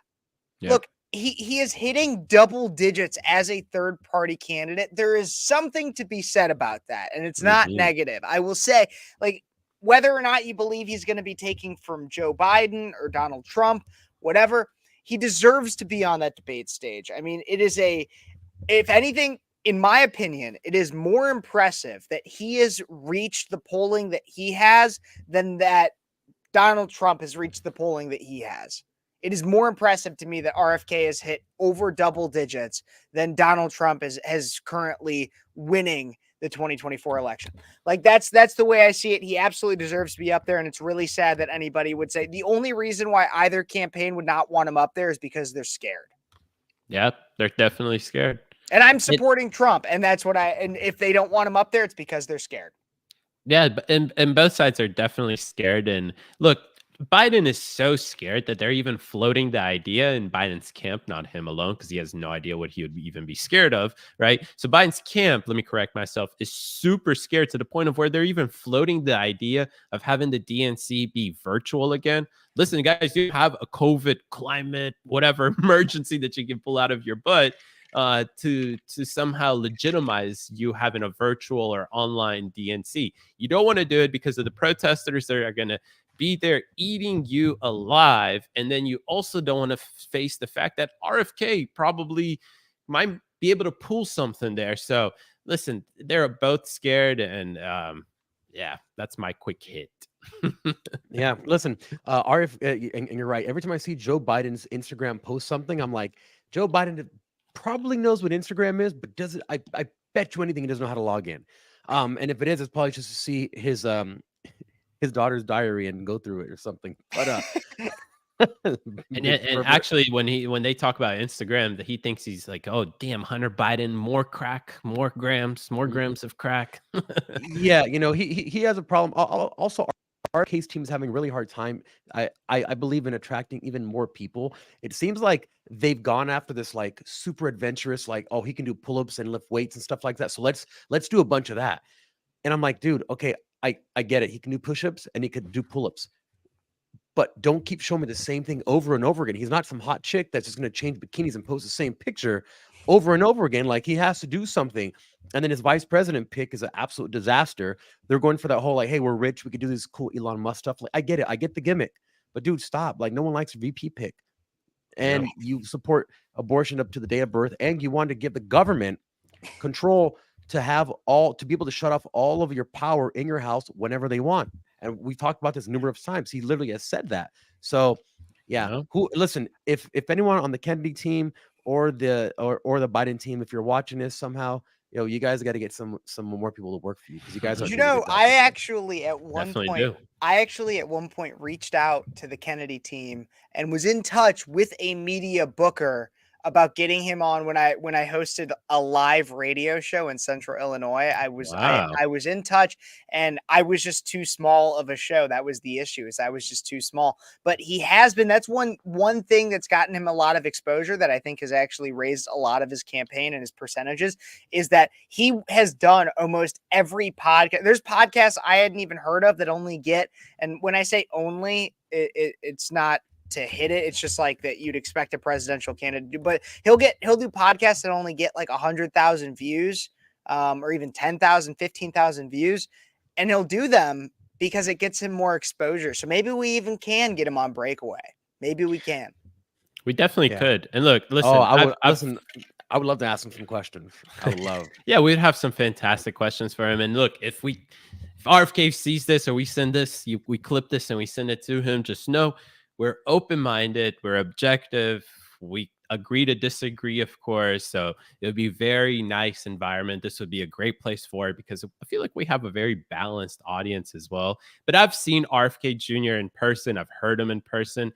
Yeah. Look, he is hitting double digits as a third party candidate. There is something to be said about that, and it's not negative. I will say, like, whether or not you believe he's going to be taking from Joe Biden or Donald Trump, whatever, he deserves to be on that debate stage. I mean, if anything, in my opinion, it is more impressive that he has reached the polling that he has than that Donald Trump has reached the polling that he has. It is more impressive to me that RFK has hit over double digits than Donald Trump has currently winning the 2024 election. Like, that's the way I see it. He absolutely deserves to be up there, and it's really sad that anybody would say the only reason why either campaign would not want him up there is because they're scared. Yeah, they're definitely scared. And I'm supporting Trump, and that's what and if they don't want him up there, it's because they're scared. Yeah, and both sides are definitely scared. And look, Biden is so scared that they're even floating the idea in Biden's camp, not him alone, because he has no idea what he would even be scared of, right? So Biden's camp, let me correct myself, is super scared to the point of where they're even floating the idea of having the DNC be virtual again. Listen, guys, you have a COVID, climate, whatever emergency that you can pull out of your butt to somehow legitimize you having a virtual or online DNC. You don't want to do it because of the protesters that are going to be there eating you alive. And then you also don't want to face the fact that RFK probably might be able to pull something there. So listen, they're both scared. And yeah, that's my quick hit. Yeah, listen, and you're right. Every time I see Joe Biden's Instagram post something, I'm like, Joe Biden probably knows what Instagram is, but doesn't. I bet you anything he doesn't know how to log in. And if it is, it's probably just to see his daughter's diary and go through it or something. But and actually, when they talk about Instagram, that he thinks he's like, oh damn, Hunter Biden, more crack, more grams of crack. Yeah, he has a problem. Also, our case team is having a really hard time. I believe in attracting even more people. It seems like they've gone after this like super adventurous, like, oh, he can do pull-ups and lift weights and stuff like that. So let's do a bunch of that. And I'm like, dude, okay, I get it. He can do push-ups and he could do pull-ups. But don't keep showing me the same thing over and over again. He's not some hot chick that's just going to change bikinis and post the same picture over and over again. Like, he has to do something. And then his vice president pick is an absolute disaster. They're going for that whole, like, hey, we're rich, we could do this cool Elon Musk stuff. Like, I get it. I get the gimmick. But, dude, stop. Like, no one likes a VP pick. And you support abortion up to the day of birth. And you want to give the government control to be able to shut off all of your power in your house whenever they want. And we've talked about this numerous times. He literally has said that. So, yeah. Listen, if anyone on the Kennedy team or the Biden team, if you're watching this somehow, you guys got to get some more people to work for you, because you guys are. I actually at one point reached out to the Kennedy team and was in touch with a media booker about getting him on when I hosted a live radio show in Central Illinois. I was in touch, and I was just too small of a show. That was the issue, is I was just too small. But he has been. That's one thing that's gotten him a lot of exposure, that I think has actually raised a lot of his campaign and his percentages, is that he has done almost every podcast. There's podcasts I hadn't even heard of that only get, and when I say only, it's not to hit it. It's just like that you'd expect a presidential candidate to do, but he'll do podcasts that only get like 100,000 views, or even 10,000, 15,000 views. And he'll do them because it gets him more exposure. So maybe we even can get him on Breakaway. Maybe we can. We definitely could. And look, listen, I would love to ask him some questions. I would love. Yeah, we'd have some fantastic questions for him. And look, if RFK sees this, or we send this, we clip this and we send it to him, just know we're open-minded, we're objective, we agree to disagree, of course. So it would be a very nice environment. This would be a great place for it, because I feel like we have a very balanced audience as well. But I've seen RFK Jr. in person. I've heard him in person.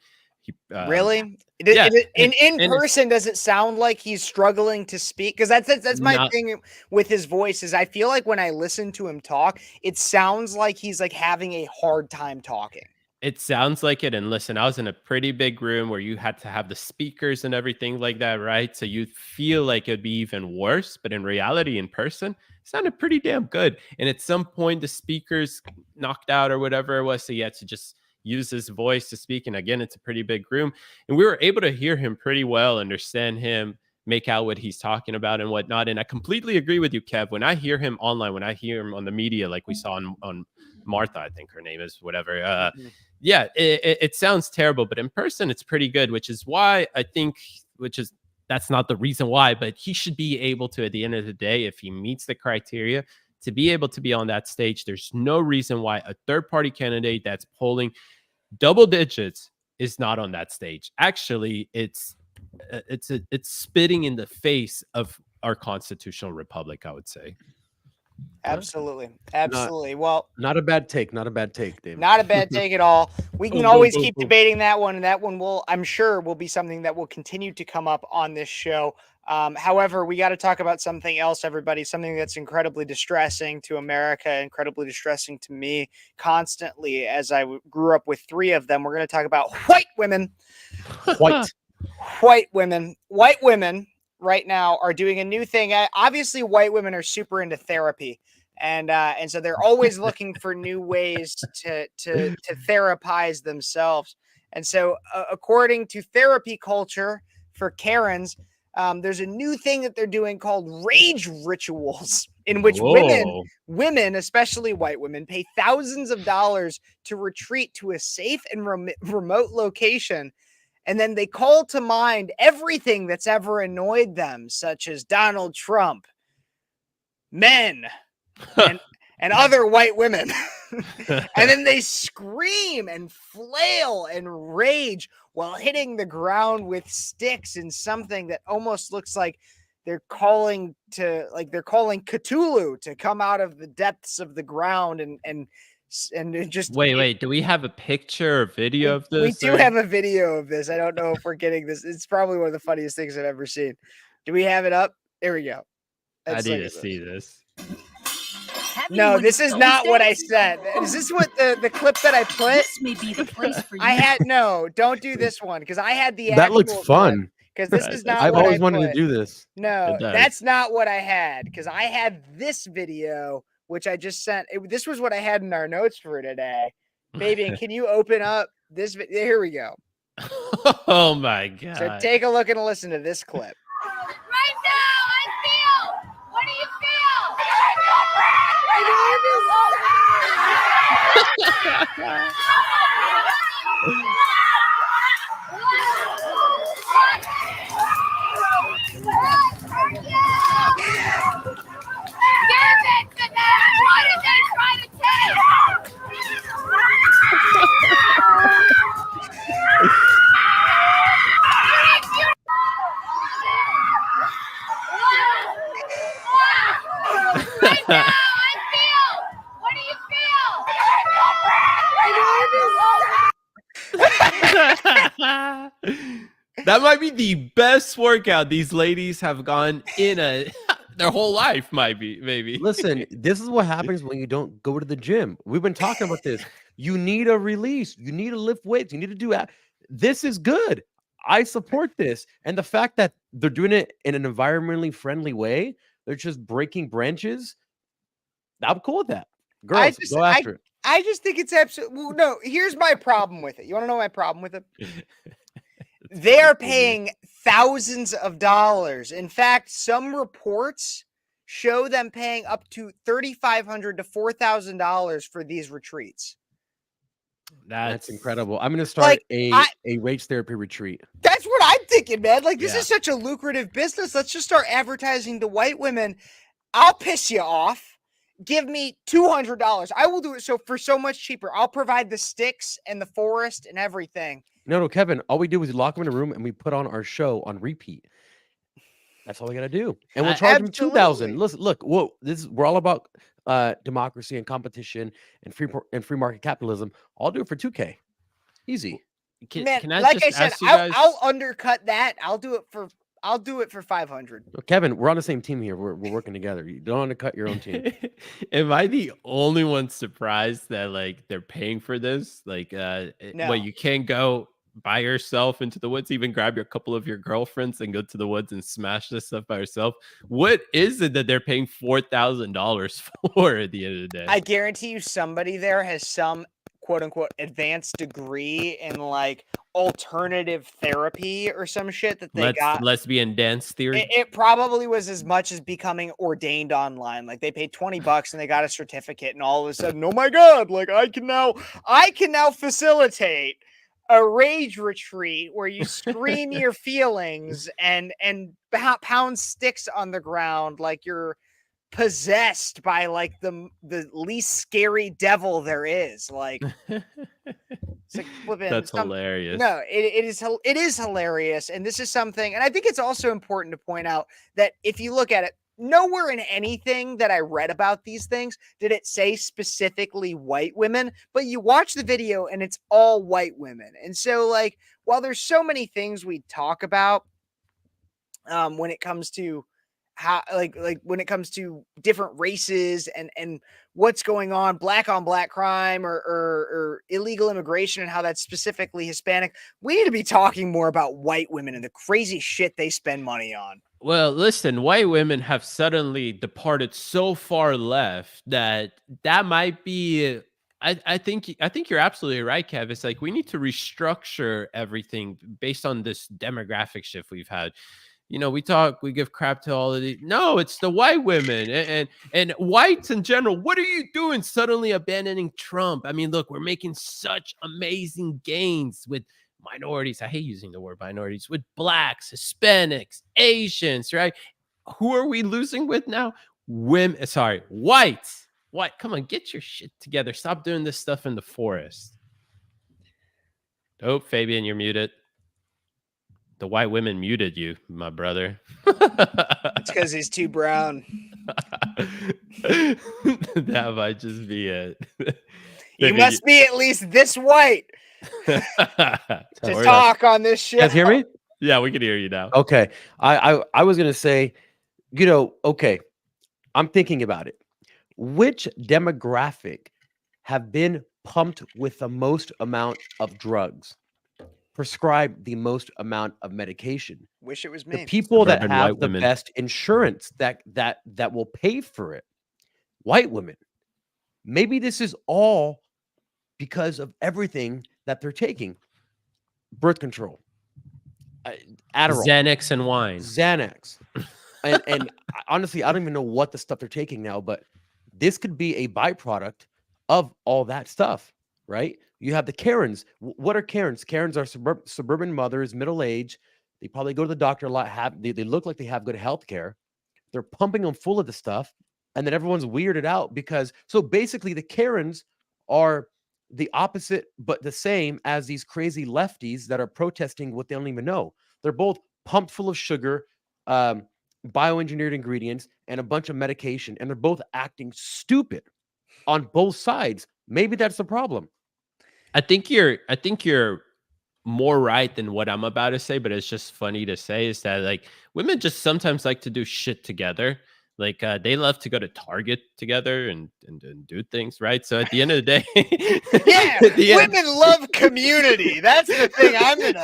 Really? Yeah. In person, does it sound like he's struggling to speak? Because that's my thing with his voice, is I feel like when I listen to him talk, it sounds like he's like having a hard time talking. It sounds like it. And listen, I was in a pretty big room where you had to have the speakers and everything like that, right? So you feel like it'd be even worse. But in reality, in person, it sounded pretty damn good. And at some point, the speakers knocked out or whatever it was. So he had to just use his voice to speak. And again, it's a pretty big room. And we were able to hear him pretty well, understand him, make out what he's talking about and whatnot. And I completely agree with you, Kev. When I hear him online, when I hear him on the media, like we saw on Martha, I think her name is, whatever. Yeah, it sounds terrible, but in person, it's pretty good, which is why I think, that's not the reason why, but he should be able to, at the end of the day, if he meets the criteria, to be able to be on that stage. There's no reason why a third-party candidate that's polling double digits is not on that stage. Actually, it's spitting in the face of our constitutional republic, I would say. Absolutely. Not a bad take. Not a bad take, David. Not a bad take at all. We can always keep debating that one, and that one I'm sure will be something that will continue to come up on this show. However, we got to talk about something else, everybody, something that's incredibly distressing to America, incredibly distressing to me constantly, as I grew up with three of them. We're going to talk about white women. White women right now are doing a new thing. Obviously, white women are super into therapy, and so they're always looking for new ways to therapize themselves. And so, according to therapy culture for Karens, there's a new thing that they're doing called rage rituals, in which women, especially white women, pay thousands of dollars to retreat to a safe and remote location. And then they call to mind everything that's ever annoyed them, such as Donald Trump, men, and other white women. And then they scream and flail and rage while hitting the ground with sticks in something that almost looks like they're calling Cthulhu to come out of the depths of the ground and just wait, do we have a picture or video of this? We do have a video of this. I don't know if we're getting this. It's probably one of the funniest things I've ever seen. Do we have it up? There we go. I need to see this. No, this is not what I said. Is this what the clip that I put? This may be the place for you. Don't do this one, because I had the that looks fun. Because this is not. I've always wanted to do this. No, that's not what I had, because I had this video, which I just sent. This was what I had in our notes for today. Baby, can you open up this video? Here we go. Oh my God. So take a look and listen to this clip. Right now, I feel. What do you feel? What did they try to take? Right now, I feel. What do you feel? That might be the best workout these ladies have gone in their whole life. Might be, maybe. Listen, this is what happens when you don't go to the gym. We've been talking about this. You need a release. You need to lift weights. You need to do that. This is good. I support this. And the fact that they're doing it in an environmentally friendly way, they're just breaking branches. I'm cool with that. Girls, go after it. I just think it's absolutely no. Here's my problem with it. You want to know my problem with it? They are paying thousands of dollars. In fact, some reports show them paying up to $3,500 to $4,000 for these retreats. That's incredible. I'm going to start a rage therapy retreat. That's what I'm thinking, man. Like, this is such a lucrative business. Let's just start advertising to white women. I'll piss you off. Give me $200. I will do it for so much cheaper. I'll provide the sticks and the forest and everything. No, Kevin. All we do is lock them in a room and we put on our show on repeat. That's all we got to do, and we'll charge them $2,000. Listen, look, we're all about democracy and competition and free market capitalism. I'll do it for $2,000. Easy. Can I like just I said, ask you guys? I'll undercut that. I'll do it for $500. Kevin, we're on the same team here. We're working together. You don't undercut your own team. Am I the only one surprised that like they're paying for this? Like, No. well, you can't go by yourself into the woods, even grab your couple of your girlfriends and go to the woods and smash this stuff by yourself. What is it that they're paying $4,000 for at the end of the day? I guarantee you somebody there has some quote unquote advanced degree in like alternative therapy or some shit that they got. Lesbian dance theory. It probably was as much as becoming ordained online. Like they paid $20 and they got a certificate, and all of a sudden, oh my God, like I can now facilitate a rage retreat where you scream your feelings and pound sticks on the ground like you're possessed by like the least scary devil there is. Like it's like flipping. That's hilarious. No, it is hilarious, and this is something. And I think it's also important to point out that if you look at it, nowhere in anything that I read about these things did it say specifically white women, but you watch the video and it's all white women. And so like, while there's so many things we talk about when it comes to how like when it comes to different races and what's going on black crime or illegal immigration and how that's specifically Hispanic, we need to be talking more about white women and the crazy shit they spend money on. Well, listen, white women have suddenly departed so far left that might be. I think you're absolutely right, Kev. It's like we need to restructure everything based on this demographic shift we've had. You know, we give crap to all of these. No, it's the white women and whites in general. What are you doing suddenly abandoning Trump? I mean, look, we're making such amazing gains with minorities. I hate using the word minorities, with blacks, Hispanics, Asians, right? Who are we losing with now? Whites. White. Come on, get your shit together. Stop doing this stuff in the forest. Oh, Fabian, you're muted. The white women muted you, my brother. It's because he's too brown. That might just be it. You must be at least this white to talk on this shit. You guys hear me? Yeah, we can hear you now. Okay. I was going to say, okay, I'm thinking about it. Which demographic have been pumped with the most amount of drugs? Prescribe the most amount of medication? Wish it was me. The people that Suburban have white the women. best insurance that will pay for it. White women. Maybe this is all because of everything that they're taking. Birth control, Adderall, Xanax and wine. Xanax. and honestly, I don't even know what the stuff they're taking now, but this could be a byproduct of all that stuff, right? You have the Karens. What are Karens? Karens are suburban mothers, middle age. They probably go to the doctor a lot. They look like they have good health care. They're pumping them full of the stuff, and then everyone's weirded out because. So basically, the Karens are the opposite, but the same as these crazy lefties that are protesting what they don't even know. They're both pumped full of sugar, bioengineered ingredients, and a bunch of medication, and they're both acting stupid on both sides. Maybe that's the problem. I think you're more right than what I'm about to say, but it's just funny to say, is that like women just sometimes like to do shit together. Like they love to go to Target together and do things, right? So at the end of the day, yeah, women love community. That's the thing.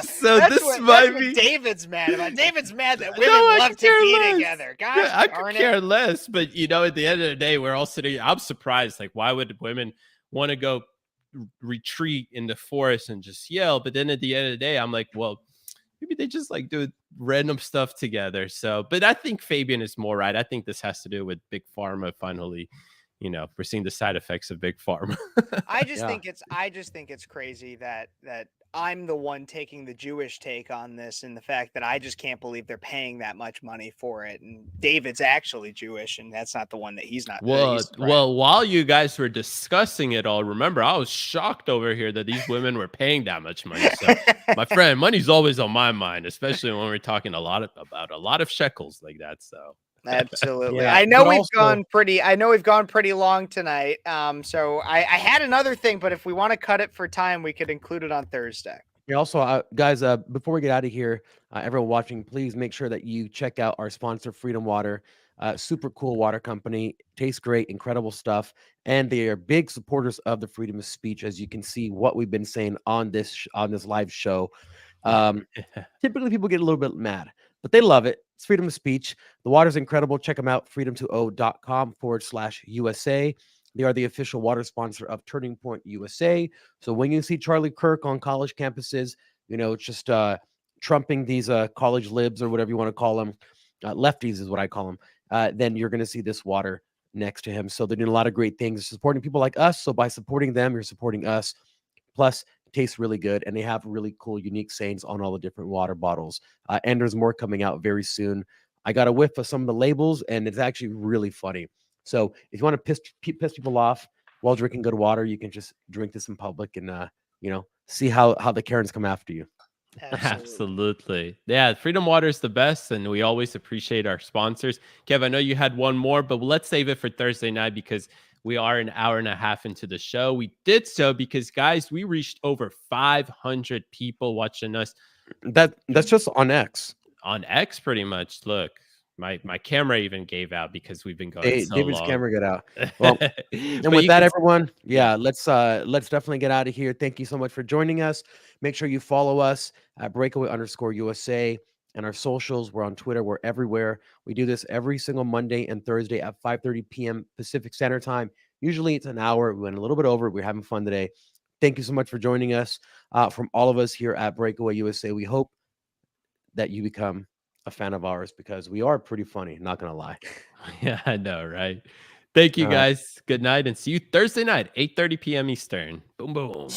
So that's this what might be. David's mad about. David's mad that women No, I love could to care be less. together. Gosh, I could darn care it. less, but you know, at the end of the day, we're all sitting. I'm surprised. Like, why would women want to go retreat in the forest and just yell? But then at the end of the day, I'm like, well, maybe they just like do random stuff together. So, but I think Fabian is more right. I think this has to do with Big Pharma finally, you know, we're seeing the side effects of Big Pharma. I just think it's crazy that I'm the one taking the Jewish take on this, and the fact that I just can't believe they're paying that much money for it. And David's actually Jewish, and that's not the one that he's not. Well, while you guys were discussing it all, remember, I was shocked over here that these women were paying that much money. So, my friend, money's always on my mind, especially when we're talking about a lot of shekels like that. So. Absolutely. Yeah, I know but we've also- gone pretty long tonight. So I had another thing, but if we want to cut it for time, we could include it on Thursday. Yeah, also, guys, before we get out of here, everyone watching, please make sure that you check out our sponsor, Freedom Water. Super cool water company, tastes great, incredible stuff, and they are big supporters of the freedom of speech. As you can see, what we've been saying on this live show. Typically, people get a little bit mad, but they love it. It's freedom of speech. The water's incredible. Check them out, freedom2o.com/USA. They are the official water sponsor of Turning Point USA. So when you see Charlie Kirk on college campuses, you know, it's just trumping these college libs or whatever you want to call them. Lefties is what I call them. Then you're going to see this water next to him. So they're doing a lot of great things, supporting people like us. So by supporting them, you're supporting us. Plus, it tastes really good, and they have really cool, unique sayings on all the different water bottles. And there's more coming out very soon. I got a whiff of some of the labels, and it's actually really funny. So if you want to piss people off while drinking good water, you can just drink this in public and you know, see how the Karens come after you. Absolutely. Yeah, Freedom Water is the best, and we always appreciate our sponsors. Kev, I know you had one more, but let's save it for Thursday night because we are an hour and a half into the show. We did so because, guys, we reached over 500 people watching us. That's just on X. On X, pretty much. Look, my camera even gave out because we've been going so David's long. camera got out. Well, and with that, everyone, let's definitely get out of here. Thank you so much for joining us. Make sure you follow us at Breakaway_USA and our socials. We're on Twitter. We're everywhere. We do this every single Monday and Thursday at 5:30 p.m. Pacific Standard Time. Usually it's an hour. We went a little bit over. We're having fun today. Thank you so much for joining us. From all of us here at Breakaway USA, we hope that you become a fan of ours because we are pretty funny, not gonna lie. Yeah, I know, right? Thank you, guys. Good night, and see you Thursday night, 8:30 p.m. Eastern. Boom, boom.